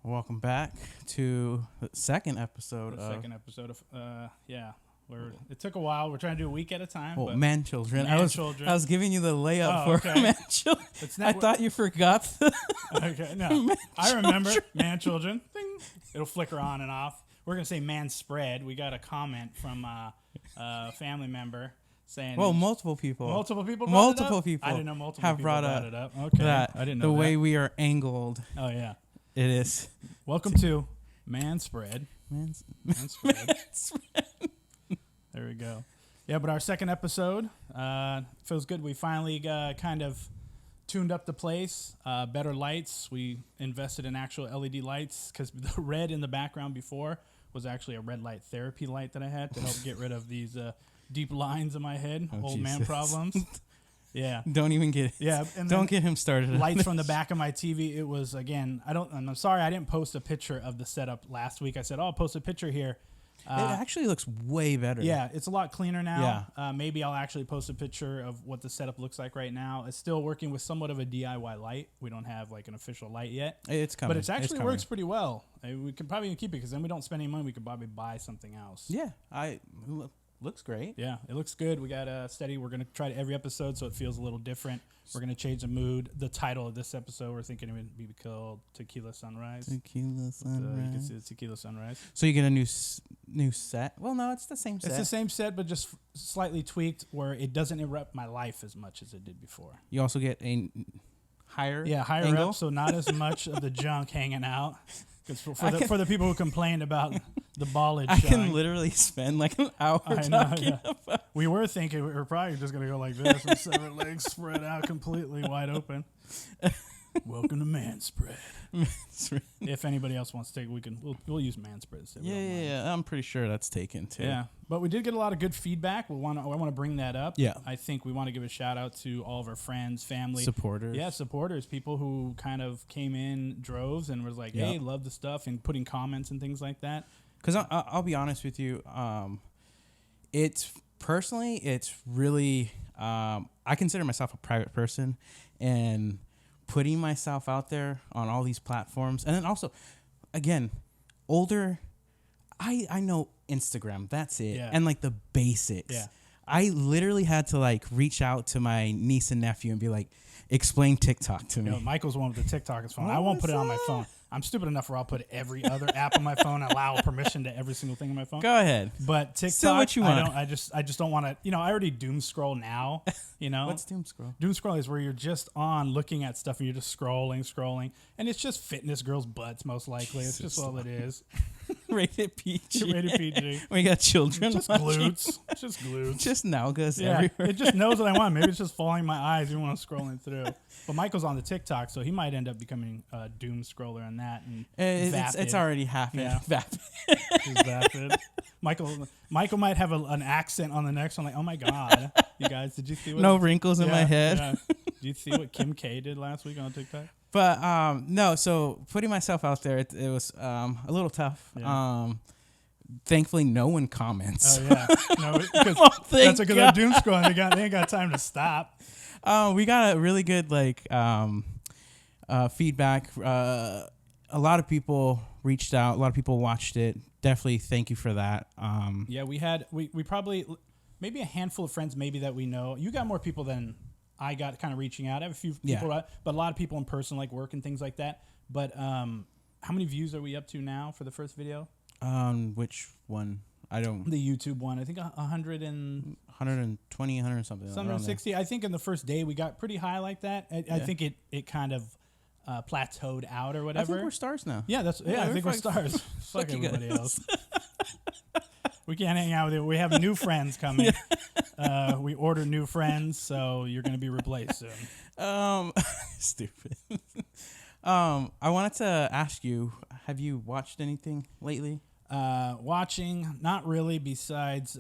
Welcome back to the second episode It took a while. We're trying to do a week at a time. Well, Manchildren. Manchildren. I was giving you the layup for Manchildren. I thought you forgot. Okay, no. I remember Manchildren. Ding. It'll flicker on and off. We're going to say man spread. We got a comment from a family member saying... Well, multiple people. Multiple people people I didn't know multiple have people brought it up. Okay. That, I didn't know the that. way we are angled. Oh, yeah. It is. Welcome to Man Spread. Man Spread. There we go. Yeah, but our second episode feels good. We finally kind of tuned up the place. Better lights. We invested in actual LED lights because the red in the background before was actually a red light therapy light that I had to help get rid of these deep lines in my head, old man problems. Yeah. Don't even get it. Yeah. And don't get him started. Lights from the back of my TV. It was, again, I'm sorry I didn't post a picture of the setup last week. I said, I'll post a picture here. It actually looks way better. Yeah, it's a lot cleaner now. Yeah. Maybe I'll actually post a picture of what the setup looks like right now. It's still working with somewhat of a DIY light. We don't have like an official light yet. It's coming. But it actually works pretty well. We could probably even keep it because then we don't spend any money. We could probably buy something else. Yeah, looks great. Yeah, it looks good. We got steady. We're going to try it every episode so it feels a little different. We're going to change the mood. The title of this episode, we're thinking it would be called Tequila Sunrise. Tequila Sunrise. You can see the Tequila Sunrise. So you get a new set? Well, no, it's the same set. It's the same set, but just slightly tweaked where it doesn't interrupt my life as much as it did before. You also get a higher angle. Up, so not as much of the junk hanging out. Because for the people who complained about the ballage, I can literally spend like an hour talking about. We were thinking we were probably just gonna go like this with 7 legs spread out completely wide open. Welcome to Man Spread. If anybody else wants to take it, we'll use Man Spread. Yeah. I'm pretty sure that's taken too. Yeah, but we did get a lot of good feedback. I want to bring that up. Yeah, I think we want to give a shout out to all of our friends, family, supporters. Yeah, supporters, people who kind of came in droves and was like, "Hey, love the stuff," and putting comments and things like that. Because I'll be honest with you, it's really I consider myself a private person, and putting myself out there on all these platforms, and then also, again, older, I know Instagram, that's it, and like the basics. Yeah. I literally had to like reach out to my niece and nephew and be like, explain TikTok to me. Michael's one with the TikTok phone. I won't put it on my phone. I'm stupid enough where I'll put every other app on my phone, allow permission to every single thing on my phone. Go ahead. But TikTok, still what you want. I just don't want to. I already doom scroll now. What's doom scroll? Doom scroll is where you're just on looking at stuff and you're just scrolling, and it's just fitness girls' butts most likely. Jesus. It's just all it is. Rated PG. Rated PG. We got children. Just glutes. Just glutes. Just nalgas everywhere. It just knows what I want. Maybe it's just following my eyes even when I'm scrolling through. But Michael's on the TikTok, so he might end up becoming a doom scroller on that. And it's already happened. Yeah. Vapid. He's vapid. Michael might have an accent on the next one. Like, oh my god, you guys, did you see what? No wrinkles in my head. Yeah. Did you see what Kim K did last week on TikTok? But no, so putting myself out there, it was a little tough. Yeah. Thankfully, no one comments. Oh yeah, no, that's because they're doom scrolling. They ain't got time to stop. We got a really good feedback. A lot of people reached out. A lot of people watched it. Definitely, thank you for that. Yeah, we probably maybe a handful of friends maybe that we know. You got more people than I got kind of reaching out. I have a few people, but a lot of people in person, like work and things like that. But how many views are we up to now for the first video? Which one? I don't. The YouTube one. I think 120, 100 something. 160. I think in the first day we got pretty high like that. I think it kind of plateaued out or whatever. I think we're stars now. Yeah, I think we're stars. Fuck everybody else. We can't hang out with you. We have new friends coming. We order new friends, so you're going to be replaced soon. Stupid. I wanted to ask you, have you watched anything lately? Watching, not really, besides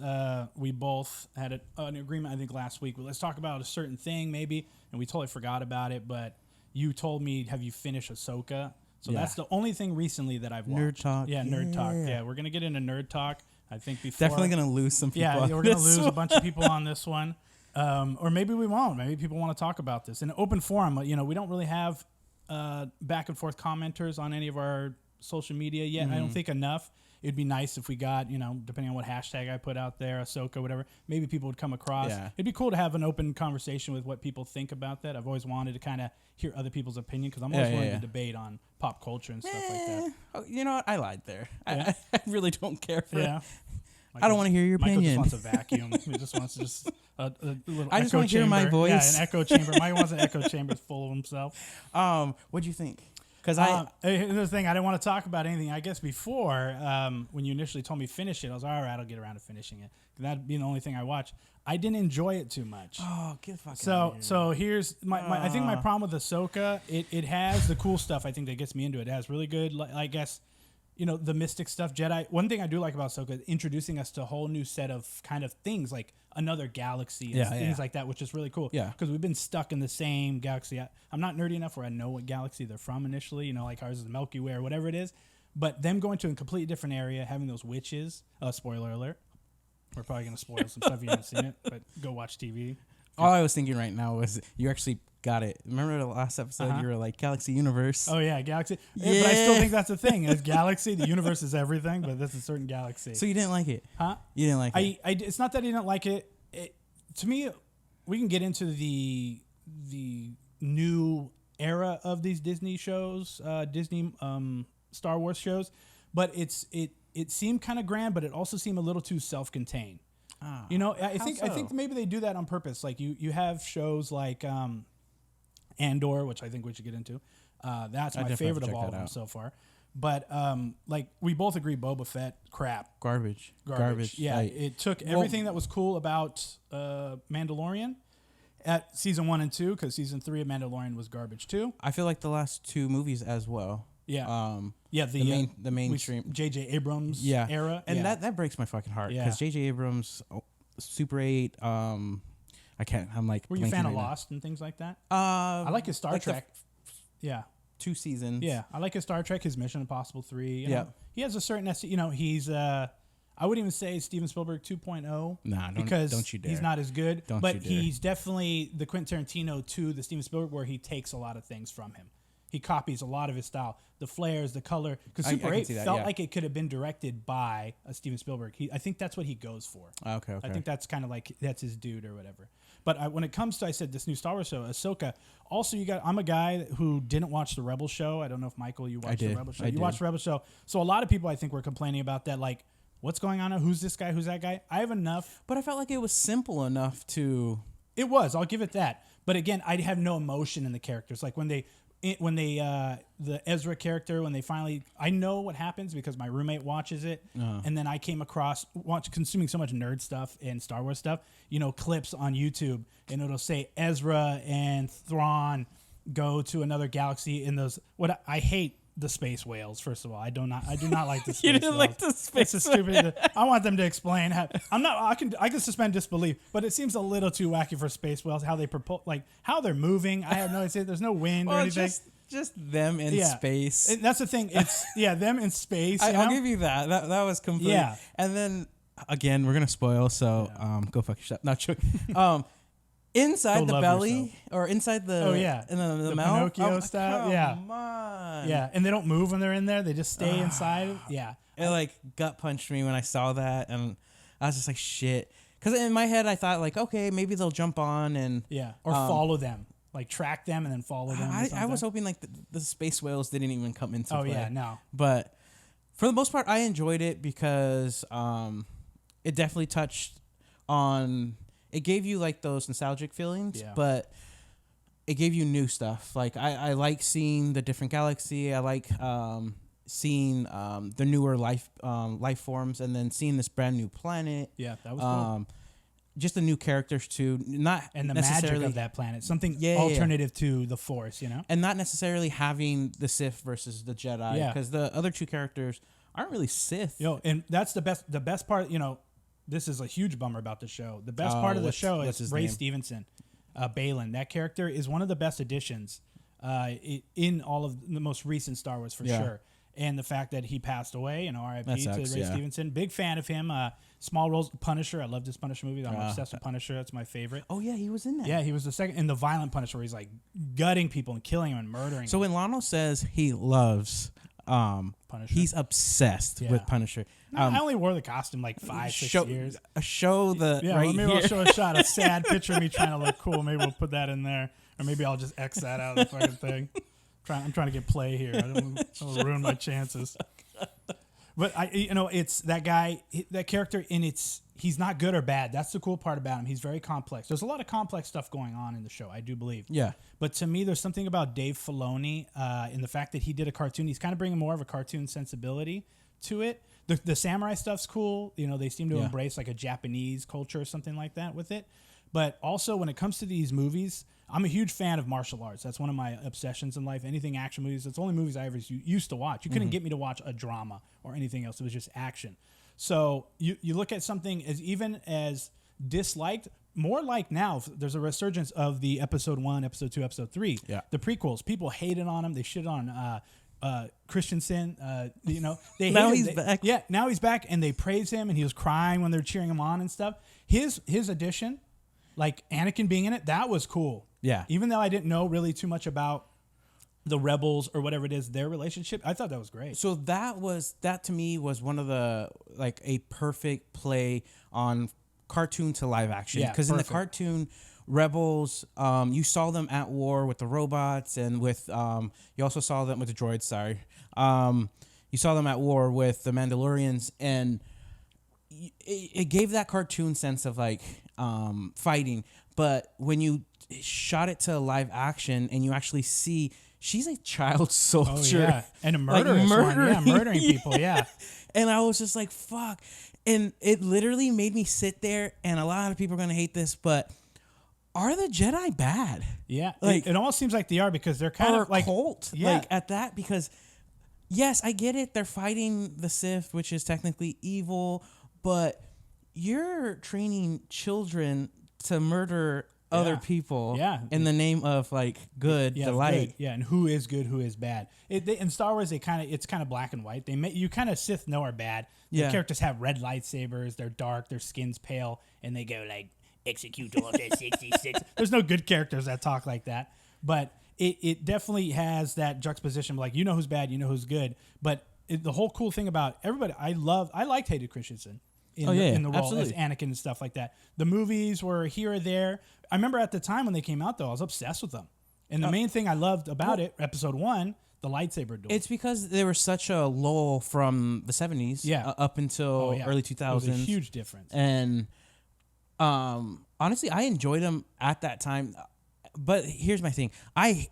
we both had an agreement, I think, last week. Let's talk about a certain thing, maybe, and we totally forgot about it, but you told me, have you finished Ahsoka? So that's the only thing recently that I've watched. Nerd talk. Yeah, nerd talk. Yeah, we're going to get into nerd talk. I think before. Definitely going to lose some people. Yeah, we're going to lose a bunch of people on this one. Or maybe we won't. Maybe people want to talk about this. In an open forum, we don't really have back and forth commenters on any of our social media yet. I don't think enough. It'd be nice if we got, depending on what hashtag I put out there, Ahsoka, whatever, maybe people would come across. Yeah. It'd be cool to have an open conversation with what people think about that. I've always wanted to kind of hear other people's opinion because I'm always willing to debate on pop culture and stuff like that. Oh, you know what? I lied there. I really don't care for it. Michael, I don't want to hear your opinion. Michael just wants a vacuum. He just wants just a little I just want to hear my voice. Yeah, an echo chamber. Michael wants an echo chamber full of himself. What'd you think? Because here's the thing, I didn't want to talk about anything. I guess before, when you initially told me finish it, I was like, all right, I'll get around to finishing it. That'd be the only thing I watch. I didn't enjoy it too much. Oh, get fucking out of here. So here's I think my problem with Ahsoka. It has the cool stuff. I think that gets me into it. It has really good, I guess, the mystic stuff. Jedi. One thing I do like about Ahsoka is introducing us to a whole new set of kind of things like another galaxy and things like that, which is really cool. Yeah. Because we've been stuck in the same galaxy. I'm not nerdy enough where I know what galaxy they're from initially, like ours is the Milky Way or whatever it is. But them going to a completely different area, having those witches, spoiler alert. We're probably going to spoil some stuff if you haven't seen it, but go watch TV. All I was thinking right now was you actually got it. Remember the last episode? You were like, Galaxy Universe. Oh, yeah, Galaxy. Yeah. But I still think that's the thing. It's galaxy. The universe is everything, but that's a certain galaxy. So you didn't like it? Huh? You didn't like it? It's not that I didn't like it. To me, we can get into the new era of these Disney shows, Star Wars shows, but it seemed kind of grand, but it also seemed a little too self-contained. I think maybe they do that on purpose. Like you have shows like Andor, which I think we should get into. That's my favorite of all of them so far. But like we both agree, Boba Fett crap, garbage. Yeah, it took everything that was cool about Mandalorian at season 1 and 2, because season 3 of Mandalorian was garbage too. I feel like the last 2 movies as well. Yeah. The mainstream J.J. Abrams era, and that breaks my fucking heart because J.J. Abrams, Super 8. I'm like. Were you a fan of Lost and things like that? I like his Star Trek. 2 seasons. Yeah, I like his Star Trek, his Mission Impossible 3. He has a certain, he's I wouldn't even say Steven Spielberg 2.0. Nah, don't you dare. He's not as good. But he's definitely the Quentin Tarantino to the Steven Spielberg, where he takes a lot of things from him. He copies a lot of his style, the flares, the color. Because Super 8 felt like it could have been directed by a Steven Spielberg. I think that's what he goes for. Okay. I think that's kind of like, that's his dude or whatever. But when it comes to, I said, this new Star Wars show, Ahsoka, also I'm a guy who didn't watch the Rebel show. I don't know if, Michael, you watched the Rebel show. You watched the Rebel show. So a lot of people, I think, were complaining about that, like, what's going on? Who's this guy? Who's that guy? I have enough. But I felt like it was simple enough to... It was. I'll give it that. But again, I have no emotion in the characters. Like when the Ezra character, when they finally, I know what happens because my roommate watches it, and then I came across consuming so much nerd stuff and Star Wars stuff, clips on YouTube, and it'll say Ezra and Thrawn go to another galaxy in those. What I hate the space whales. First of all, I do not like the space. You didn't whales. like the space. It's stupid. I want them to explain how. I can suspend disbelief, but it seems a little too wacky for space whales. How they how they're moving. I have no idea. There's no wind or anything. Just them in space. And that's the thing. It's them in space. I'll give you that. That was complete. Yeah. And then again, we're gonna spoil. So go fuck yourself. Not true. Inside the belly yourself. Or inside the the mouth. Pinocchio style. Come on. Yeah, and they don't move when they're in there. They just stay inside. Yeah. It like gut punched me when I saw that, and I was just like, shit. Because in my head, I thought like, okay, maybe they'll jump on and or follow them, like track them and then follow them. I was hoping like the space whales didn't even come into play. Oh yeah, no. But for the most part, I enjoyed it because it definitely touched on. It gave you like those nostalgic feelings, but it gave you new stuff. Like I like seeing the different galaxy. I like seeing the newer life forms, and then seeing this brand new planet. Yeah, that was cool. Just the new characters too, and the magic of that planet, something alternative to the Force, and not necessarily having the Sith versus the Jedi, because the other two characters aren't really Sith. And that's the best part. This is a huge bummer about the show. The best part of the show is Ray Stevenson, Balin. That character is one of the best additions in all of the most recent Star Wars for sure. And the fact that he passed away, R.I.P. to Ray Stevenson. Big fan of him. Small roles, Punisher. I love this Punisher movie. I'm obsessed with Punisher. That's my favorite. Oh yeah, he was in that. Yeah, he was the second in the violent Punisher, where he's like gutting people and killing them and murdering. So when Lano says he loves Punisher. He's obsessed with Punisher. I only wore the costume like 5-6 years. Show the maybe I'll show a shot, a sad picture of me trying to look cool. Maybe we'll put that in there, or maybe I'll just X that out of the fucking thing. I'm trying to get play here. I don't want to ruin my chances. But it's that guy, that character, and he's not good or bad. That's the cool part about him. He's very complex. There's a lot of complex stuff going on in the show, I do believe. Yeah. But to me, there's something about Dave Filoni in the fact that he did a cartoon. He's kind of bringing more of a cartoon sensibility to it. The samurai stuff's cool. They seem to embrace like a Japanese culture or something like that with it. But also when it comes to these movies, I'm a huge fan of martial arts. That's one of my obsessions in life. Anything action movies. It's the only movies I ever used to watch. You couldn't get me to watch a drama or anything else. It was just action. So you look at something even as disliked, more like now, there's a resurgence of the episode 1, episode 2, episode 3. Yeah. The prequels. People hated on them. They shit on Christensen. They now he's back. Yeah, now he's back, and they praise him, and he was crying when they're cheering him on and stuff. His addition, like Anakin being in it, that was cool. Yeah. Even though I didn't know really too much about the rebels or whatever it is, their relationship, I thought that was great. So that to me was one of the, like, a perfect play on cartoon to live action. Yeah, because in the cartoon, rebels, you saw them at war with the robots, and with you also saw them with the droids. Sorry, you saw them at war with the Mandalorians, and it gave that cartoon sense of like fighting. But when you shot it to live action, and you actually see she's a child soldier, and a murderous one, murdering people, And I was just like, fuck. And it literally made me sit there, and a lot of people are going to hate this, but are the Jedi bad? Yeah. Like, it almost seems like they are, because they're kind of like cult. Yeah. Like at that, because yes, I get it. They're fighting the Sith, which is technically evil, but you're training children to murder other people in the name of like good, the light. Good. Yeah, and who is good, who is bad. In Star Wars, it's kind of black and white. You kind of Sith know are bad. The characters have red lightsabers. They're dark. Their skin's pale, and they go like execute order 66. There's no good characters that talk like that, but it definitely has that juxtaposition. Like, you know who's bad, you know who's good. But the whole cool thing about everybody, I liked Hayden Christensen in the role absolutely. as Anakin and stuff like that. The movies were here or there. I remember at the time when they came out, though, I was obsessed with them. And the main thing I loved about episode 1, the lightsaber duel. It's because they were such a lull from the 70s up until early 2000s. It was a huge difference. And honestly, I enjoyed them at that time. But here's my thing. I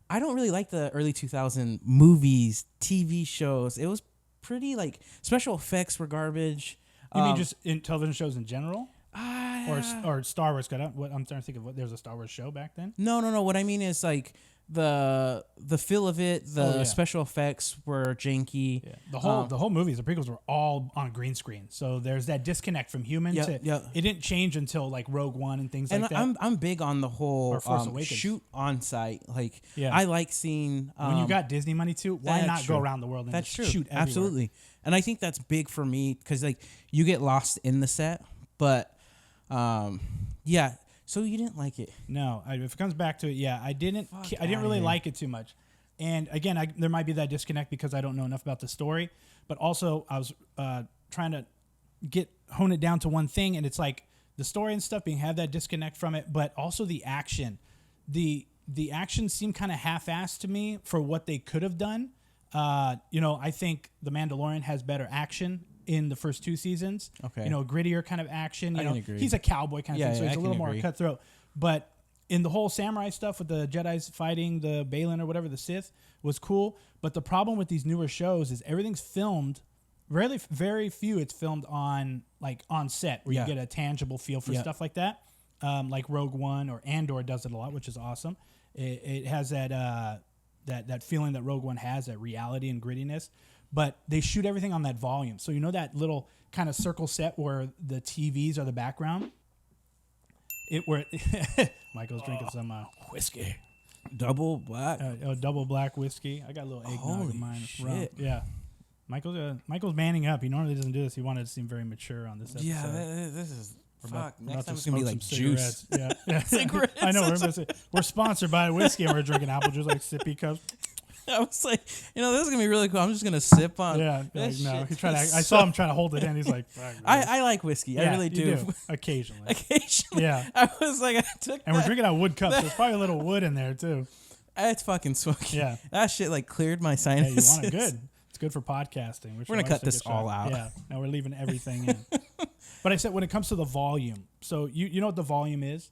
don't really like the early 2000 movies, TV shows. It was pretty, like, special effects were garbage. You mean just in television shows in general? Or Star Wars? I'm trying to think of there's a Star Wars show back then. No. What I mean is like the feel of it. The special effects were janky. Yeah. The whole movies, the prequels were all on green screen. So there's that disconnect from humans. It didn't change until like Rogue One and things like that. I'm big on the whole shoot on site. Like I like seeing when you got Disney money too. Why not go around the world and just shoot everywhere? Absolutely. And I think that's big for me because like you get lost in the set, but. So you didn't like it? No, if it comes back to it, I didn't. I didn't really like it too much. And again, there might be that disconnect because I don't know enough about the story. But also, I was trying to hone it down to one thing, and it's like the story and stuff have that disconnect from it, but also the action. The action seemed kind of half-assed to me for what they could have done. I think The Mandalorian has better action in the first 2 seasons. Okay. Grittier kind of action. I can agree. He's a cowboy kind of thing, so he's a little more cutthroat. But in the whole samurai stuff with the Jedis fighting the Balin or whatever, the Sith, was cool. But the problem with these newer shows is everything's filmed, very, very few it's filmed on set where you get a tangible feel for stuff like that. Like Rogue One or Andor does it a lot, which is awesome. It has that feeling that Rogue One has, that reality and grittiness. But they shoot everything on that volume. So that little kind of circle set where the TVs are the background? Michael's drinking some whiskey. Double black? Double black whiskey. I got a little eggnog in mine. Shit. Yeah. Michael's manning up. He normally doesn't do this. He wanted to seem very mature on this episode. Yeah, this is... Fuck, next time it's going to be like juice. Yeah. Cigarettes. I know. We're sponsored by whiskey and we're drinking apple juice like sippy cups. I was like, this is gonna be really cool. I'm just gonna sip on. Yeah, this no. shit. He tried. I saw him trying to hold it in. He's like, I like whiskey. Yeah, I really do. Occasionally. Occasionally. Yeah. I was like, I took. And we're drinking out wood cups. There's probably a little wood in there too. It's fucking smoky. Yeah. That shit like cleared my Yeah, sinuses. you want it good. It's good for podcasting. We're gonna cut this all out. Yeah. Now we're leaving everything in. But I said when it comes to the volume, so you know what the volume is?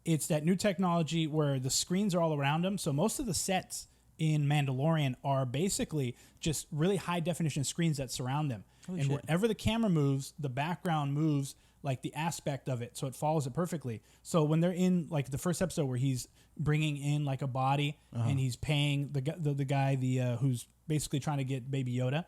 It's that new technology where the screens are all around them. So most of the sets in Mandalorian are basically just really high definition screens that surround them. Holy and shit. wherever the camera moves, the background moves like the aspect of it. So it follows it perfectly. So when they're in like the first episode where he's bringing in like a body and he's paying the guy who's basically trying to get Baby Yoda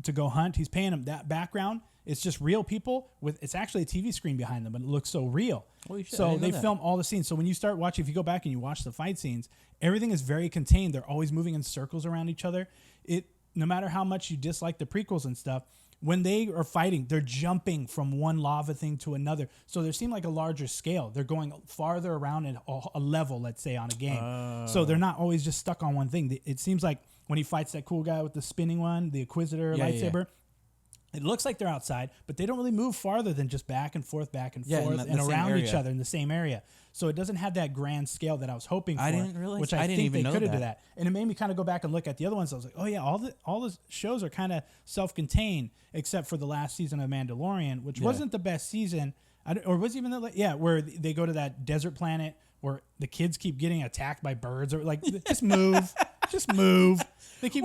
to go hunt, he's paying him that background. It's just real people it's actually a TV screen behind them, but it looks so real. Holy shit, I So didn't know they that. film all the scenes. So when you start watching, if you go back and you watch the fight scenes, everything is very contained. They're always moving in circles around each other. No matter how much you dislike the prequels and stuff, when they are fighting, they're jumping from one lava thing to another. So they seem like a larger scale. They're going farther around in a level, let's say, on a game. So they're not always just stuck on one thing. It seems like when he fights that cool guy with the spinning one, the Inquisitor lightsaber, it looks like they're outside, but they don't really move farther than just back and forth, and around each other in the same area. So it doesn't have that grand scale that I was hoping for. I didn't realize. Which I I didn't think even they know could have that. done that. And it made me kind of go back and look at the other ones. I was like, oh yeah, all the shows are kind of self-contained, except for the last season of Mandalorian, which wasn't the best season, or was even where they go to that desert planet where the kids keep getting attacked by birds, or like just move. Just move. They keep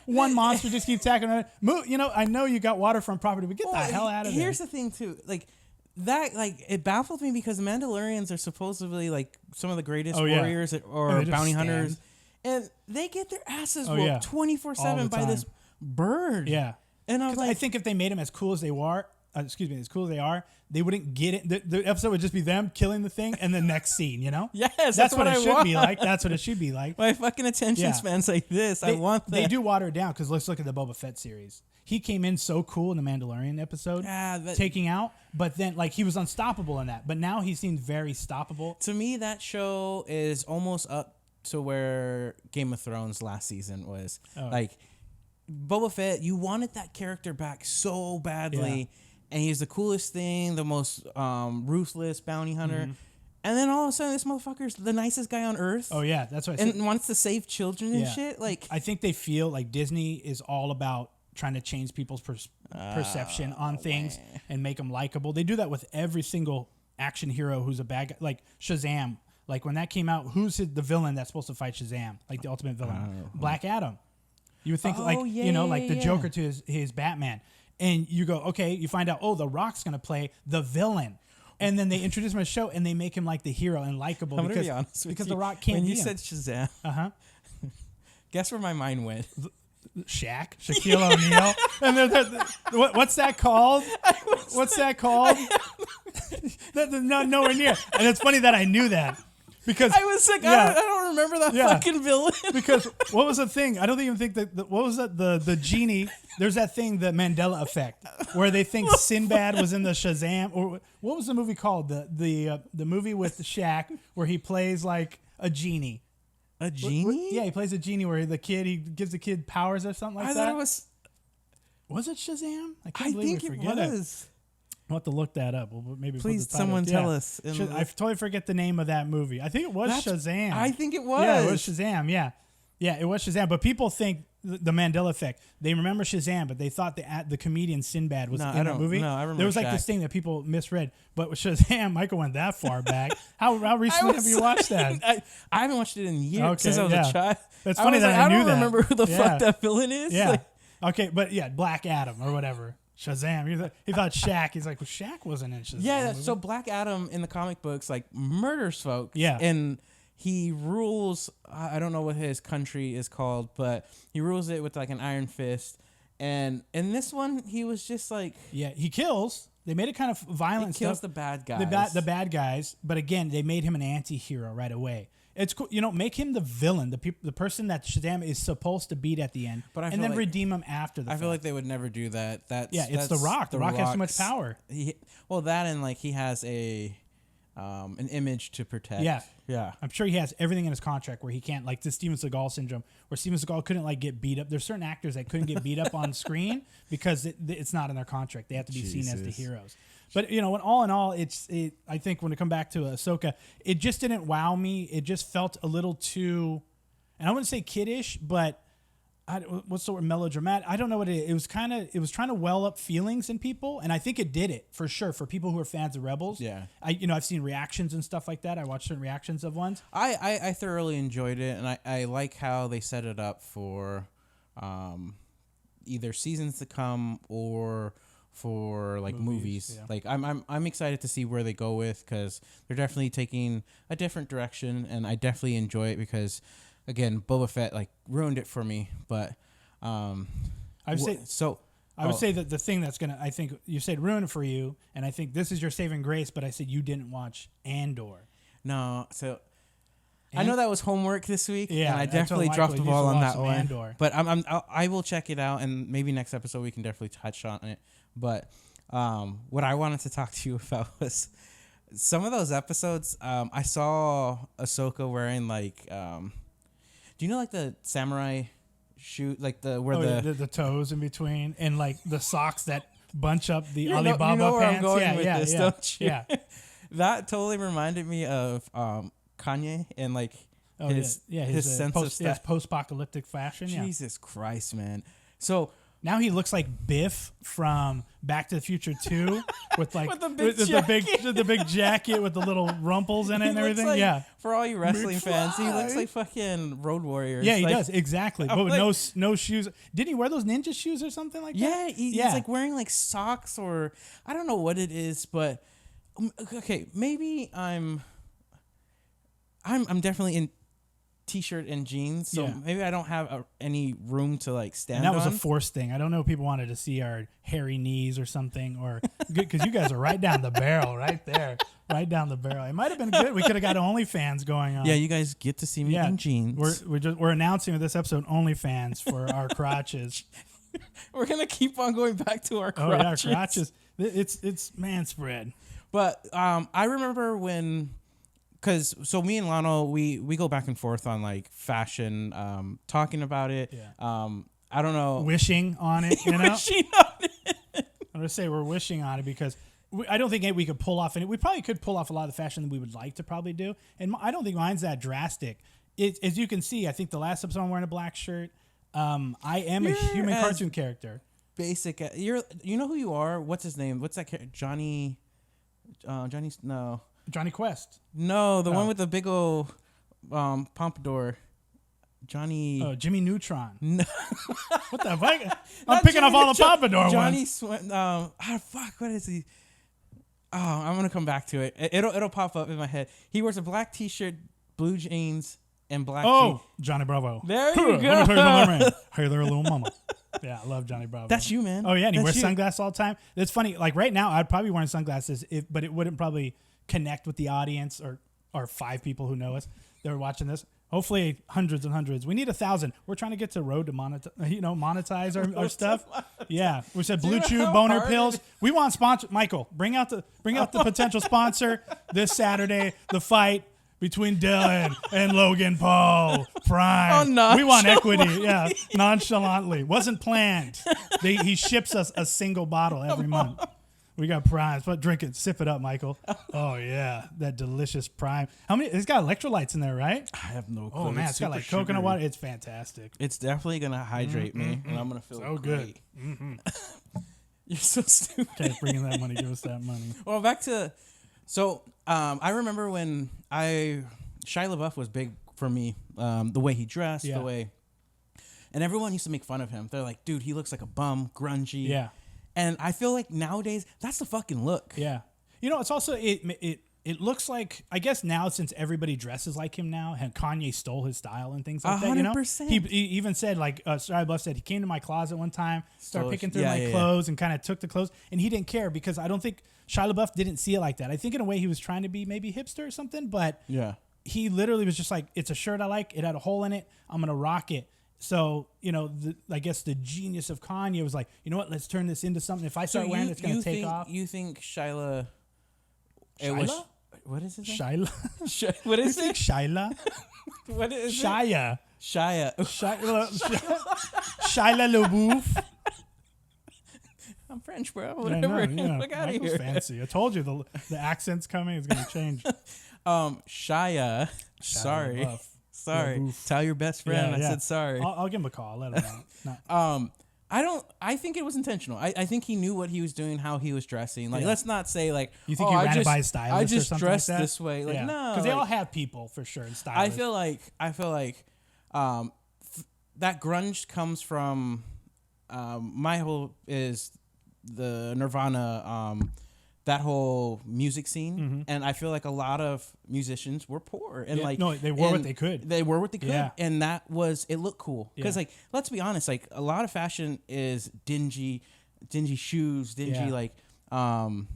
one monster just keeps attacking another. Move. I know you got waterfront property, but get the hell out of there. Here's the thing too, it baffled me because the Mandalorians are supposedly like some of the greatest warriors or bounty hunters, and they get their asses whooped 24/7 by this bird. Yeah, and I think if they made them as cool as they are, they wouldn't get it. The episode would just be them killing the thing, and the next scene, Yes, that's what it should be like. That's what it should be like. My fucking attention span's like this. I want that. They do water it down because let's look at the Boba Fett series. He came in so cool in the Mandalorian episode, taking out, but then he was unstoppable in that. But now he seems very stoppable. To me, that show is almost up to where Game of Thrones last season was. Boba Fett, you wanted that character back so badly. Yeah. And he's the coolest thing, the most ruthless bounty hunter. Mm-hmm. And then all of a sudden, this motherfucker's the nicest guy on earth. Oh, yeah. That's what I said. And wants to save children and shit. I think they feel like Disney is all about trying to change people's perception on things and make them likable. They do that with every single action hero who's a bad guy. Like Shazam. Like when that came out, who's the villain that's supposed to fight Shazam? Like the ultimate villain. Black Adam. You would think the Joker to his Batman. And you go, okay, you find out, The Rock's going to play the villain. And then they introduce him to the show, and they make him like the hero and likable because The Rock can't When be you him. said Shazam, guess where my mind went? Shaquille O'Neal. And what's that called? What's that called? Nowhere near. And it's funny that I knew that. Because I was like, I don't remember that fucking villain. Because what was the thing? I don't even think that. What was that? The genie. There's that thing, the Mandela effect, where they think Sinbad was in the Shazam. Or what was the movie called? The movie with Shaq where he plays like a genie. A genie? Yeah, he plays a genie where he gives the kid powers or something like that. I thought it was. Was it Shazam? I think it was. I'll have to look that up. We'll maybe please someone tell us. I totally forget the name of that movie. I think it was Shazam. I think it was. Yeah, it was Shazam. Yeah, it was Shazam. But people think the Mandela effect. They remember Shazam, but they thought the comedian Sinbad was in that movie. No, I remember. There was this thing that people misread. But with Shazam, Michael went that far back. How recently have you watched that? I haven't watched it in years since I was a child. It's funny that I knew that. I don't remember who the fuck that villain is. Yeah. Okay, but Black Adam or whatever. Shazam. He thought Shaq. He's like, well, Shaq wasn't in Shazam. Yeah, so Black Adam in the comic books murders folks. Yeah. And he rules, I don't know what his country is called, but he rules it with an iron fist. And in this one, he was just Yeah, he kills. They made it kind of violent. He kills stuff. the bad guys. The bad guys. But again, they made him an anti-hero right away. It's cool, make him the villain, the person that Shazam is supposed to beat at the end, and then redeem him after the fact. I feel like they would never do that. It's The Rock. The Rock has too much power. That and he has an image to protect. Yeah. I'm sure he has everything in his contract where he can't, like the Steven Seagal syndrome, where Steven Seagal couldn't like get beat up. There's certain actors that couldn't get beat up on screen because it's not in their contract. They have to be seen as the heroes. But all in all, I think when it come back to Ahsoka, it just didn't wow me. It just felt a little too, and I wouldn't say kiddish, but what's the word, melodramatic? I don't know what it is. It was trying to well up feelings in people, and I think it did it for sure for people who are fans of Rebels. Yeah, I've seen reactions and stuff like that. I watched certain reactions of ones. I thoroughly enjoyed it, and I like how they set it up for either seasons to come or for like movies. Yeah. Like I'm excited to see where they go with, because they're definitely taking a different direction, and I definitely enjoy it because, again, Boba Fett like ruined it for me. But I would say that the thing that's gonna, I think you said ruin it for you, and I think this is your saving grace. But I said you didn't watch Andor. No, so I know that was homework this week, yeah, and I definitely dropped the ball on that one. Andor. But I will check it out, and maybe next episode we can definitely touch on it. But what I wanted to talk to you about was some of those episodes. I saw Ahsoka wearing like, do you know like the samurai shoe, like the toes in between, and like the socks that bunch up the Alibaba you know where pants? I'm going with this, don't you? Yeah. That totally reminded me of Kanye and like his sense of style. Post-apocalyptic fashion. Jesus Christ, man. So now he looks like Biff from Back to the Future 2 with like the big jacket with the little rumples in it and everything. Like, for all you wrestling fans, he looks like fucking Road Warrior. Yeah, he does, exactly. But with no shoes. Didn't he wear those ninja shoes or something like that? Yeah, he's like wearing like socks, or I don't know what it is, but okay, maybe I'm definitely in t-shirt and jeans, so maybe I don't have any room to like stand on. And that was a forced thing. I don't know if people wanted to see our hairy knees or something, or good, because you guys are right down the barrel right there, right down the barrel. It might have been good. We could have got OnlyFans going on. Yeah, you guys get to see me in jeans. We're announcing with this episode OnlyFans for our crotches. We're gonna keep on going back to our crotches. Oh yeah, crotches. It's man spread. But I remember when. So me and Lano, we go back and forth on like fashion, talking about it. Yeah. I don't know. Wishing on it, you know? Wishing on it. I'm going to say we're wishing on it because I don't think we could pull off any. We probably could pull off a lot of the fashion that we would like to probably do. And I don't think mine's that drastic. As you can see, I think the last episode I'm wearing a black shirt. I am a human cartoon character. Basic. You know who you are? What's his name? What's that character? Johnny, no. Johnny Quest. No, the one with the big old pompadour. Johnny. Oh, Jimmy Neutron. No. What the fuck? I'm picking off all the pompadour Johnny ones. Fuck, what is he? Oh, I'm going to come back to it. It'll pop up in my head. He wears a black t-shirt, blue jeans, and black jeans. Johnny Bravo. There you go. Let me tell you about my man. Hey there, little mama. Yeah, I love Johnny Bravo. That's you, man. Oh, yeah, and he wears sunglasses all the time. It's funny. Like right now, I'd probably be wearing sunglasses, but it wouldn't probably connect with the audience or 5 people who know us that are watching this. Hopefully hundreds and hundreds. We need 1,000. We're trying to get to road to monetize our stuff. Yeah. We said Blue Chew, boner pills. We want sponsor. Michael, bring out the potential sponsor this Saturday, the fight between Dylan and Logan Paul. Prime. Oh, we want equity. Yeah. Nonchalantly. Wasn't planned. He ships us a single bottle every month. We got Primes, but drink it, sip it up, Michael. Oh yeah, that delicious Prime. How many? It's got electrolytes in there, right? I have no clue. Oh man, it's got like coconut water. It's fantastic. It's definitely gonna hydrate me, and I'm gonna feel so great. Good. Mm-hmm. You're so stupid. Okay, bring in that money. Give us that money. Well, back to I remember when Shia LaBeouf was big for me. The way he dressed, the way, and everyone used to make fun of him. They're like, dude, he looks like a bum, grungy. Yeah. And I feel like nowadays that's the fucking look. Yeah. It's also it looks like, I guess now since everybody dresses like him now, and Kanye stole his style and things like that. 100%. He even said like Shia LaBeouf said he came to my closet one time, started picking through my clothes and kind of took the clothes, and he didn't care because I don't think Shia LaBeouf didn't see it like that. I think in a way he was trying to be maybe hipster or something, but he literally was just like, it's a shirt I like, it had a hole in it, I'm gonna rock it. So, I guess the genius of Kanye was like, you know what, let's turn this into something. If I start wearing it, it's going to take off. You think Shila? What is his name? Shila. What is it? Shila. What is Shia. it? Shia. Shila Laboof. I'm French, bro. Whatever. Yeah, Look out of Michael's here. fancy. I told you the accent's coming. It's going to change. Shia. Sorry. Sorry. Laboof. Tell your best friend I said sorry. I'll give him a call. Let him know. No. I think it was intentional. I think he knew what he was doing, how he was dressing. Like, let's not say like, you think he ran it by a stylist I just or something dressed like that? this way. Like, no, because they all have people for sure in stylists. I feel like, that grunge comes from, my whole is the Nirvana, that whole music scene, and I feel like a lot of musicians were poor and they wore what they could. They were what they could, Yeah. and it looked cool because like let's be honest, like a lot of fashion is dingy shoes, and